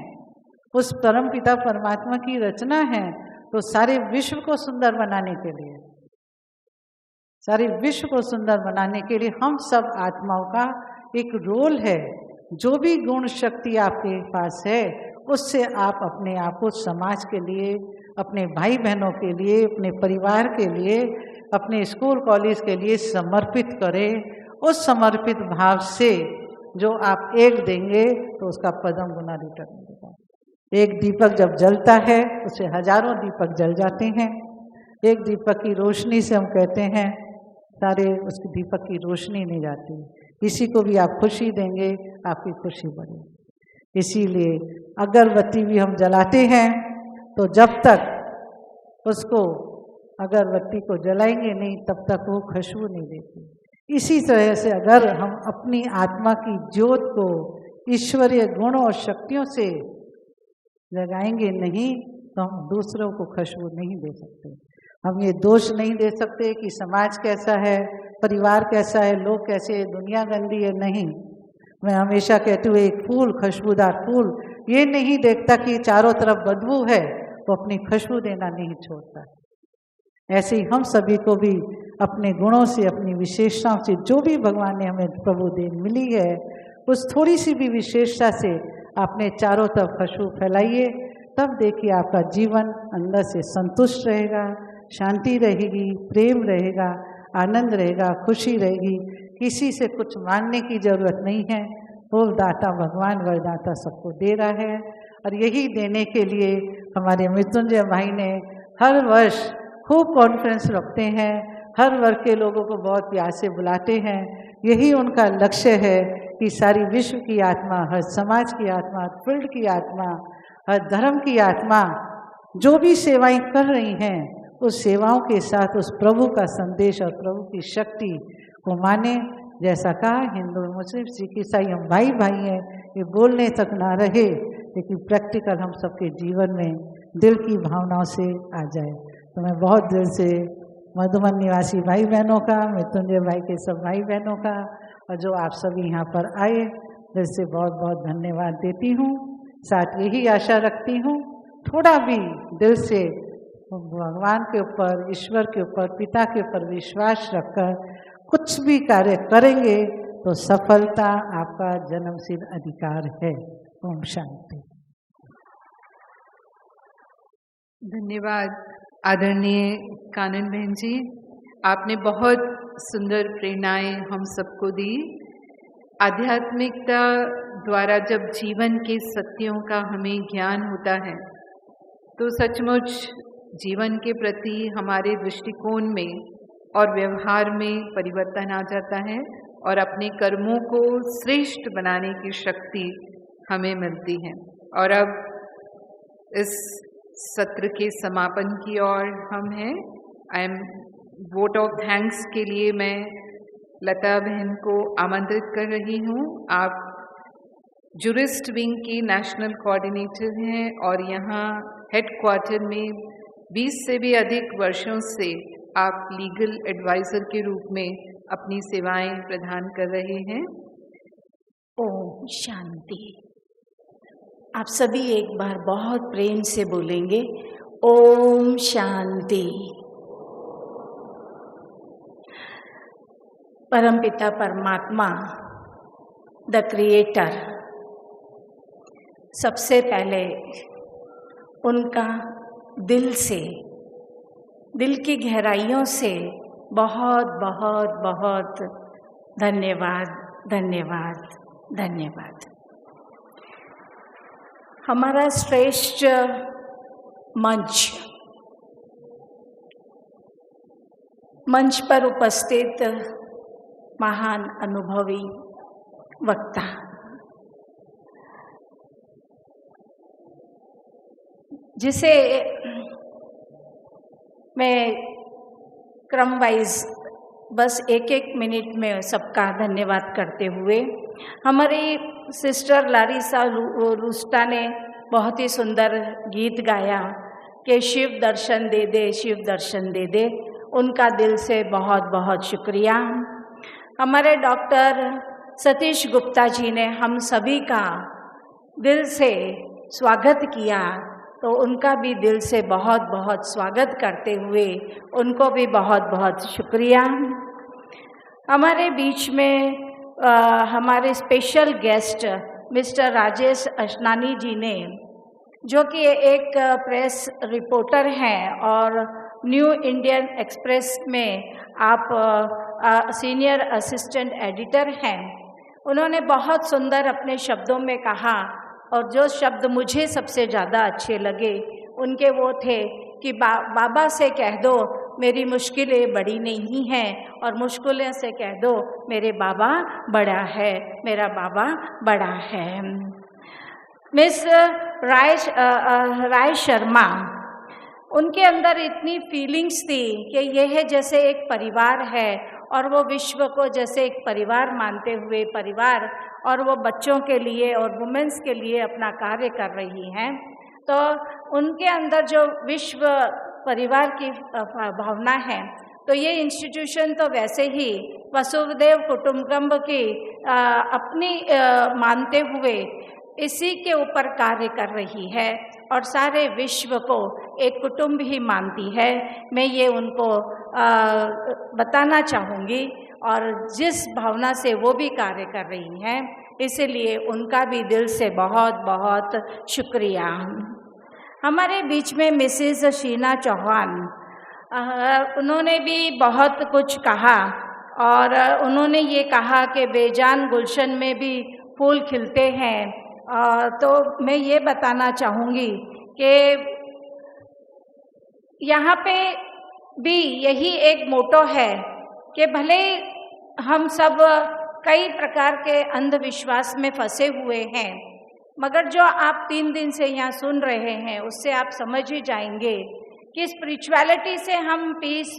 उस परम पिता परमात्मा की रचना है। तो सारे विश्व को सुंदर बनाने के लिए, सारे विश्व को सुंदर बनाने के लिए हम सब आत्माओं का एक रोल है। जो भी गुण शक्ति आपके पास है, उससे आप अपने आप को समाज के लिए, अपने भाई बहनों के लिए, अपने परिवार के लिए, अपने स्कूल कॉलेज के लिए समर्पित करें। उस समर्पित भाव से जो आप एक देंगे तो उसका पदम गुना रिटर्न मिलेगा। एक दीपक जब जलता है उससे हजारों दीपक जल जाते हैं। एक दीपक की रोशनी से हम कहते हैं सारे उस दीपक की रोशनी नहीं जाती। किसी को भी आप खुशी देंगे, आपकी खुशी बढ़ेगी। इसीलिए अगरबत्ती भी हम जलाते हैं तो जब तक उसको अगरबत्ती को जलाएंगे नहीं तब तक वो खुशबू नहीं देती। इसी तरह से अगर हम अपनी आत्मा की ज्योत को ईश्वरीय गुणों और शक्तियों से जगाएंगे नहीं तो हम दूसरों को खुशबू नहीं दे सकते। हम ये दोष नहीं दे सकते कि समाज कैसा है, परिवार कैसा है, लोग कैसे है, दुनिया गंदी है। नहीं, मैं हमेशा कहती हूँ एक फूल, खुशबूदार फूल, ये नहीं देखता कि चारों तरफ बदबू है, वो अपनी खुशबू देना नहीं छोड़ता। ऐसे ही हम सभी को भी अपने गुणों से, अपनी विशेषताओं से, जो भी भगवान ने हमें प्रभु देन मिली है, उस थोड़ी सी भी विशेषता से अपने चारों तरफ खुशबू फैलाइए। तब देखिए आपका जीवन अंदर से संतुष्ट रहेगा, शांति रहेगी, प्रेम रहेगा, आनंद रहेगा, खुशी रहेगी। किसी से कुछ मांगने की जरूरत नहीं है। वो दाता भगवान वरदाता सबको दे रहा है। और यही देने के लिए हमारे मृत्युंजय भाई ने हर वर्ष खूब कॉन्फ्रेंस रखते हैं, हर वर्ग के लोगों को बहुत प्यार से बुलाते हैं। यही उनका लक्ष्य है कि सारी विश्व की आत्मा, हर समाज की आत्मा, हर फील्ड की आत्मा, हर धर्म की आत्मा जो भी सेवाएं कर रही हैं, उस सेवाओं के साथ उस प्रभु का संदेश और प्रभु की शक्ति को माने। जैसा कहा, हिंदू मुस्लिम सिख ईसाई हम भाई भाई हैं, ये बोलने तक ना रहे, लेकिन प्रैक्टिकल हम सबके जीवन में दिल की भावनाओं से आ जाए। तो मैं बहुत दिल से मधुबन निवासी भाई बहनों का, मृत्युंजय भाई के सब भाई बहनों का, और जो आप सभी यहाँ पर आए, दिल से बहुत बहुत धन्यवाद देती हूँ। साथ यही आशा रखती हूँ थोड़ा भी दिल से भगवान के ऊपर, ईश्वर के ऊपर, पिता के ऊपर विश्वास रखकर कुछ भी कार्य करेंगे तो सफलता आपका जन्मसिद्ध अधिकार है। ओम शांति। धन्यवाद आदरणीय कानन बहन जी, आपने बहुत सुंदर प्रेरणाएं हम सबको दी। आध्यात्मिकता द्वारा जब जीवन के सत्यों का हमें ज्ञान होता है तो सचमुच जीवन के प्रति हमारे दृष्टिकोण में और व्यवहार में परिवर्तन आ जाता है और अपने कर्मों को श्रेष्ठ बनाने की शक्ति हमें मिलती है। और अब इस सत्र के समापन की ओर हम हैं। I am vote of thanks के लिए मैं लता बहन को आमंत्रित कर रही हूँ। आप जूरिस्ट विंग की नेशनल कोऑर्डिनेटर हैं और यहाँ हेडक्वार्टर में 20 से भी अधिक वर्षों से आप लीगल एडवाइज़र के रूप में अपनी सेवाएं प्रदान कर रहे हैं। ओम शांति। आप सभी एक बार बहुत प्रेम से बोलेंगे, ओम शांति। परमपिता परमात्मा द क्रिएटर, सबसे पहले उनका दिल से, दिल की गहराइयों से बहुत बहुत बहुत धन्यवाद, धन्यवाद, धन्यवाद। हमारा श्रेष्ठ मंच पर उपस्थित महान अनुभवी वक्ता, जिसे मैं क्रम वाइज बस एक एक मिनट में सबका धन्यवाद करते हुए, हमारी सिस्टर लारिसा लूस्टा ने बहुत ही सुंदर गीत गाया कि शिव दर्शन दे दे, शिव दर्शन दे दे। उनका दिल से बहुत बहुत शुक्रिया। हमारे डॉक्टर सतीश गुप्ता जी ने हम सभी का दिल से स्वागत किया, तो उनका भी दिल से बहुत बहुत स्वागत करते हुए उनको भी बहुत बहुत शुक्रिया। हमारे बीच में हमारे स्पेशल गेस्ट मिस्टर राजेश अशनानी जी ने, जो कि एक प्रेस रिपोर्टर हैं और न्यू इंडियन एक्सप्रेस में आप सीनियर असिस्टेंट एडिटर हैं, उन्होंने बहुत सुंदर अपने शब्दों में कहा, और जो शब्द मुझे सबसे ज़्यादा अच्छे लगे उनके वो थे कि बाबा से कह दो मेरी मुश्किलें बड़ी नहीं हैं, और मुश्किलें से कह दो मेरे बाबा बड़ा है, मेरा बाबा बड़ा है। मिस राय शर्मा, उनके अंदर इतनी फीलिंग्स थी कि यह जैसे एक परिवार है, और वो विश्व को जैसे एक परिवार मानते हुए परिवार, और वो बच्चों के लिए और वुमेन्स के लिए अपना कार्य कर रही हैं। तो उनके अंदर जो विश्व परिवार की भावना है, तो ये इंस्टीट्यूशन तो वैसे ही वसुधैव कुटुंबकम की अपनी मानते हुए इसी के ऊपर कार्य कर रही है, और सारे विश्व को एक कुटुंब ही मानती है। मैं ये उनको बताना चाहूँगी, और जिस भावना से वो भी कार्य कर रही हैं, इसलिए उनका भी दिल से बहुत बहुत शुक्रिया। हमारे बीच में मिसेस शीना चौहान, उन्होंने भी बहुत कुछ कहा, और उन्होंने ये कहा कि बेजान गुलशन में भी फूल खिलते हैं। तो मैं ये बताना चाहूँगी कि यहाँ पे भी यही एक मोटो है कि भले हम सब कई प्रकार के अंधविश्वास में फंसे हुए हैं, मगर जो आप 3 दिन से यहाँ सुन रहे हैं उससे आप समझ ही जाएंगे कि स्पिरिचुअलिटी से हम पीस,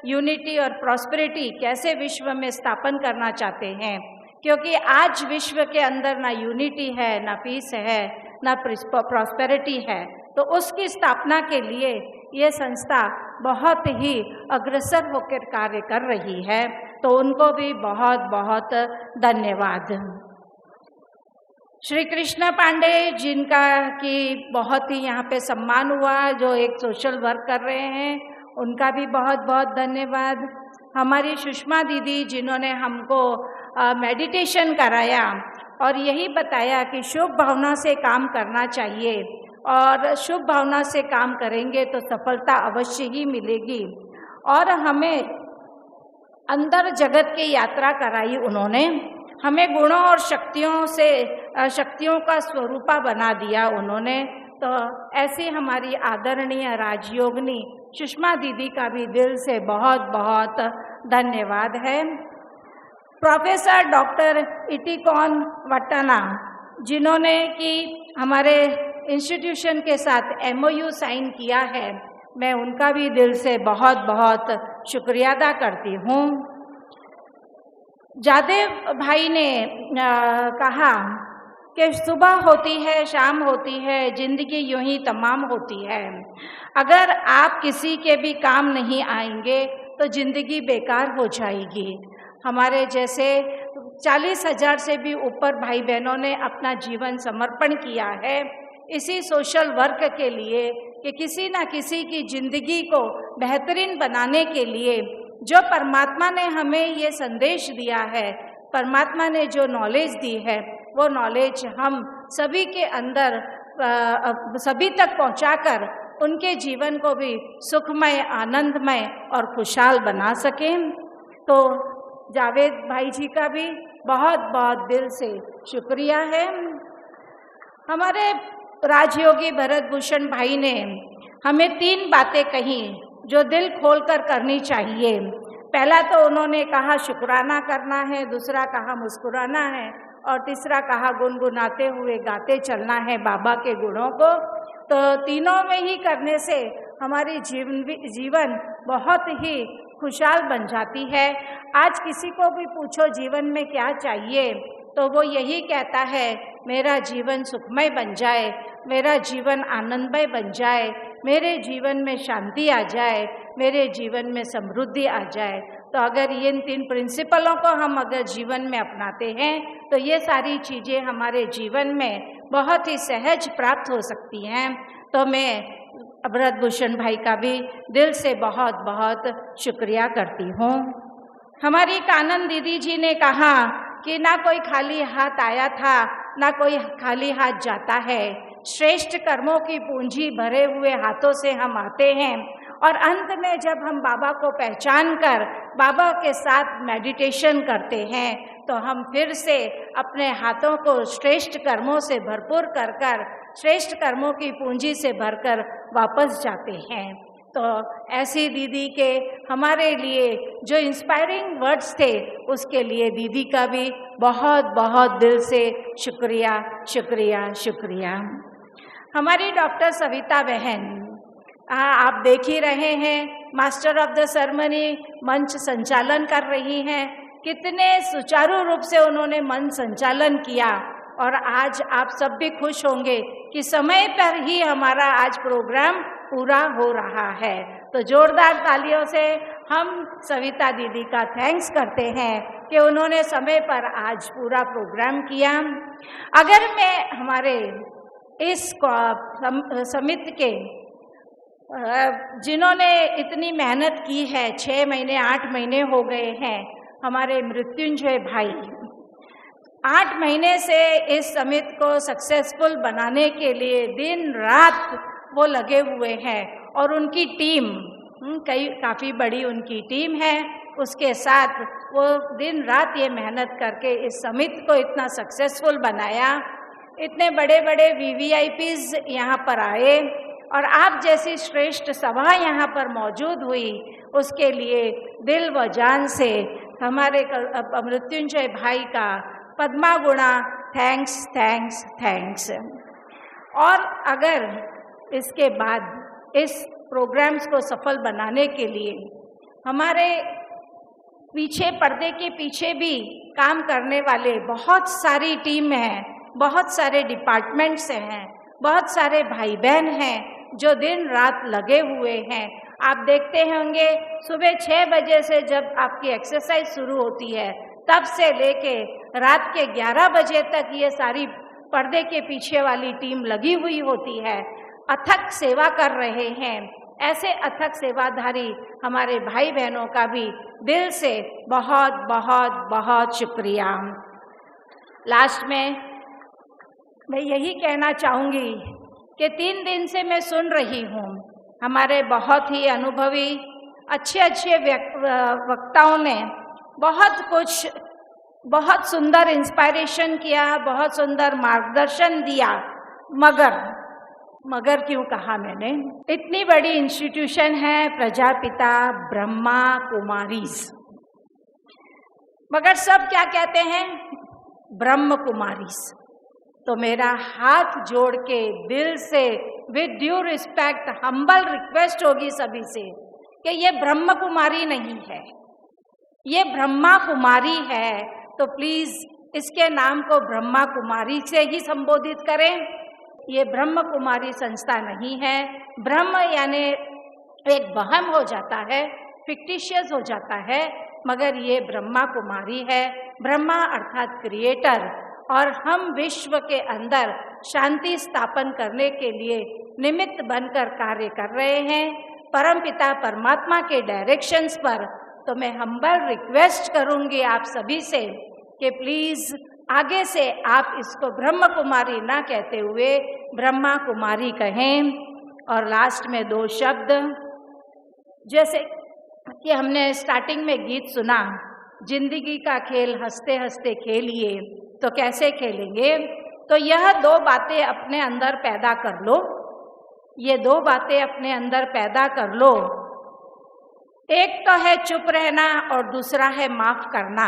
यूनिटी और प्रॉस्पेरिटी कैसे विश्व में स्थापन करना चाहते हैं। क्योंकि आज विश्व के अंदर ना यूनिटी है, ना पीस है, ना प्रॉस्पेरिटी है, तो उसकी स्थापना के लिए ये संस्था बहुत ही अग्रसर होकर कार्य कर रही है। तो उनको भी बहुत बहुत धन्यवाद। श्री कृष्ण पांडे जिनका कि बहुत ही यहाँ पे सम्मान हुआ, जो एक सोशल वर्क कर रहे हैं, उनका भी बहुत बहुत धन्यवाद। हमारी सुषमा दीदी जिन्होंने हमको मेडिटेशन कराया और यही बताया कि शुभ भावना से काम करना चाहिए, और शुभ भावना से काम करेंगे तो सफलता अवश्य ही मिलेगी। और हमें अंदर जगत की यात्रा कराई उन्होंने, हमें गुणों और शक्तियों का स्वरूपा बना दिया उन्होंने। तो ऐसी हमारी आदरणीय राजयोगिनी सुषमा दीदी का भी दिल से बहुत बहुत धन्यवाद है। प्रोफेसर डॉक्टर इटिकॉन वट्टाना जिन्होंने कि हमारे इंस्टीट्यूशन के साथ MOU साइन किया है, मैं उनका भी दिल से बहुत बहुत शुक्रिया अदा करती हूँ। जादेव भाई ने कहा कि सुबह होती है, शाम होती है, जिंदगी यूं ही तमाम होती है। अगर आप किसी के भी काम नहीं आएंगे तो जिंदगी बेकार हो जाएगी। हमारे जैसे 40,000 से भी ऊपर भाई बहनों ने अपना जीवन समर्पण किया है इसी सोशल वर्क के लिए कि किसी न किसी की ज़िंदगी को बेहतरीन बनाने के लिए। जो परमात्मा ने हमें ये संदेश दिया है, परमात्मा ने जो नॉलेज दी है, वो नॉलेज हम सभी के अंदर सभी तक पहुंचाकर उनके जीवन को भी सुखमय, आनंदमय और खुशहाल बना सकें। तो जावेद भाई जी का भी बहुत बहुत दिल से शुक्रिया है। हमारे राजयोगी भरत भूषण भाई ने हमें 3 बातें कही जो दिल खोलकर करनी चाहिए। पहला तो उन्होंने कहा शुक्राना करना है, दूसरा कहा मुस्कुराना है, और तीसरा कहा गुनगुनाते हुए गाते चलना है बाबा के गुणों को। तो तीनों में ही करने से हमारी जीवन बहुत ही खुशहाल बन जाती है। आज किसी को भी पूछो जीवन में क्या चाहिए, तो वो यही कहता है मेरा जीवन सुखमय बन जाए, मेरा जीवन आनंदमय बन जाए, मेरे जीवन में शांति आ जाए, मेरे जीवन में समृद्धि आ जाए। तो अगर इन 3 प्रिंसिपलों को हम अगर जीवन में अपनाते हैं तो ये सारी चीज़ें हमारे जीवन में बहुत ही सहज प्राप्त हो सकती हैं। तो मैं ब्रजभूषण भाई का भी दिल से बहुत बहुत शुक्रिया करती हूँ। हमारी कानन दीदी जी ने कहा कि ना कोई खाली हाथ आया था, ना कोई खाली हाथ जाता है। श्रेष्ठ कर्मों की पूंजी भरे हुए हाथों से हम आते हैं और अंत में जब हम बाबा को पहचान कर बाबा के साथ मेडिटेशन करते हैं तो हम फिर से अपने हाथों को श्रेष्ठ कर्मों से भरपूर कर कर, श्रेष्ठ कर्मों की पूंजी से भरकर वापस जाते हैं। तो ऐसी दीदी के हमारे लिए जो इंस्पायरिंग वर्ड्स थे उसके लिए दीदी का भी बहुत बहुत दिल से शुक्रिया शुक्रिया शुक्रिया। हमारी डॉक्टर सविता बहन, आप देख ही रहे हैं मास्टर ऑफ द सेरेमनी मंच संचालन कर रही हैं, कितने सुचारू रूप से उन्होंने मंच संचालन किया और आज आप सब भी खुश होंगे कि समय पर ही हमारा आज प्रोग्राम पूरा हो रहा है। तो जोरदार तालियों से हम सविता दीदी का थैंक्स करते हैं कि उन्होंने समय पर आज पूरा प्रोग्राम किया। अगर मैं हमारे इस समिति के जिन्होंने इतनी मेहनत की है, 6 महीने 8 महीने हो गए हैं, हमारे मृत्युंजय भाई 8 महीने से इस समिति को सक्सेसफुल बनाने के लिए दिन रात वो लगे हुए हैं और उनकी टीम काफ़ी बड़ी उनकी टीम है, उसके साथ वो दिन रात ये मेहनत करके इस समिति को इतना सक्सेसफुल बनाया। इतने बड़े बड़े VVIPs यहाँ पर आए और आप जैसी श्रेष्ठ सभा यहाँ पर मौजूद हुई, उसके लिए दिल व जान से हमारे मृत्युंजय भाई का पद्मा गुणा थैंक्स थैंक्स थैंक्स। और अगर इसके बाद इस प्रोग्राम्स को सफल बनाने के लिए हमारे पीछे पर्दे के पीछे भी काम करने वाले बहुत सारी टीम हैं, बहुत सारे डिपार्टमेंट्स हैं, बहुत सारे भाई बहन हैं जो दिन रात लगे हुए हैं। आप देखते होंगे सुबह 6 बजे से जब आपकी एक्सरसाइज शुरू होती है तब से लेके रात के 11 बजे तक ये सारी पर्दे के पीछे वाली टीम लगी हुई होती है, अथक सेवा कर रहे हैं। ऐसे अथक सेवाधारी हमारे भाई बहनों का भी दिल से बहुत बहुत बहुत शुक्रिया। लास्ट में मैं यही कहना चाहूँगी कि 3 दिन से मैं सुन रही हूँ हमारे बहुत ही अनुभवी अच्छे वक्ताओं ने बहुत कुछ, बहुत सुंदर इंस्पायरेशन किया, बहुत सुंदर मार्गदर्शन दिया, मगर क्यों कहा मैंने, इतनी बड़ी इंस्टीट्यूशन है प्रजापिता ब्रह्मा कुमारीज, मगर सब क्या कहते हैं ब्रह्म कुमारीज। तो मेरा हाथ जोड़ के दिल से with due respect humble request होगी सभी से कि ये ब्रह्म कुमारी नहीं है, ये ब्रह्मा कुमारी है। तो प्लीज इसके नाम को ब्रह्मा कुमारी से ही संबोधित करें। ये ब्रह्म कुमारी संस्था नहीं है। ब्रह्म यानी एक वहम हो जाता है, फिक्टिशियस हो जाता है, मगर ये ब्रह्मा कुमारी है। ब्रह्मा अर्थात क्रिएटर, और हम विश्व के अंदर शांति स्थापन करने के लिए निमित्त बनकर कार्य कर रहे हैं परमपिता परमात्मा के डायरेक्शंस पर। तो मैं हम्बल रिक्वेस्ट करूंगी आप सभी से कि प्लीज़ आगे से आप इसको ब्रह्म कुमारी ना कहते हुए ब्रह्मा कुमारी कहें। और लास्ट में 2 शब्द, जैसे कि हमने स्टार्टिंग में गीत सुना, जिंदगी का खेल हंसते हंसते खेलिए, तो कैसे खेलेंगे? तो यह 2 बातें अपने अंदर पैदा कर लो, ये 2 बातें अपने अंदर पैदा कर लो। एक तो है चुप रहना और दूसरा है माफ करना,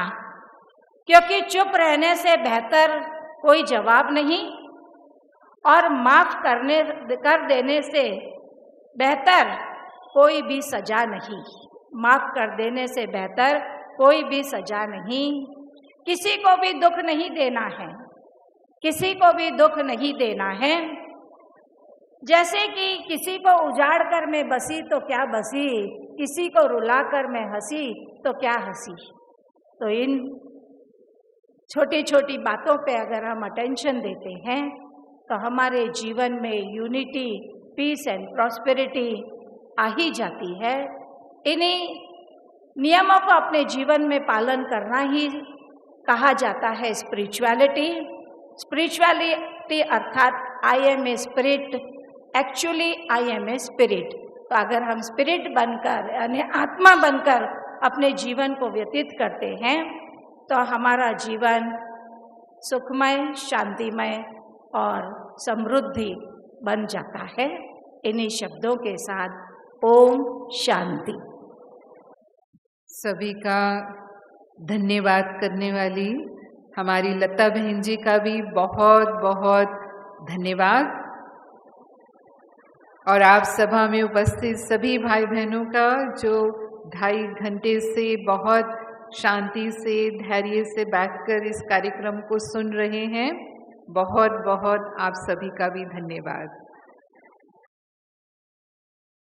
क्योंकि चुप रहने से बेहतर कोई जवाब नहीं और माफ कर देने से बेहतर कोई भी सजा नहीं। माफ कर देने से बेहतर कोई भी सजा नहीं। किसी को भी दुख नहीं देना है, किसी को भी दुख नहीं देना है। जैसे कि किसी को उजाड़ कर मैं बसी तो क्या बसी, किसी को रुला कर मैं हंसी तो क्या हंसी। तो इन छोटी छोटी बातों पे अगर हम अटेंशन देते हैं तो हमारे जीवन में यूनिटी, पीस एंड प्रॉस्पेरिटी आ ही जाती है। इन्हीं नियमों को अपने जीवन में पालन करना ही कहा जाता है स्पिरिचुअलिटी। स्पिरिचुअलिटी अर्थात I am a spirit, actually I am a spirit. तो अगर हम स्पिरिट बनकर यानी आत्मा बनकर अपने जीवन को व्यतीत करते हैं तो हमारा जीवन सुखमय, शांतिमय और समृद्धि बन जाता है। इन्हीं शब्दों के साथ ओम शांति। सभी का धन्यवाद करने वाली हमारी लता बहन जी का भी बहुत बहुत धन्यवाद, और आप सभा में उपस्थित सभी भाई बहनों का जो 2.5 घंटे से बहुत शांति से, धैर्य से बैठकर इस कार्यक्रम को सुन रहे हैं, बहुत बहुत आप सभी का भी धन्यवाद।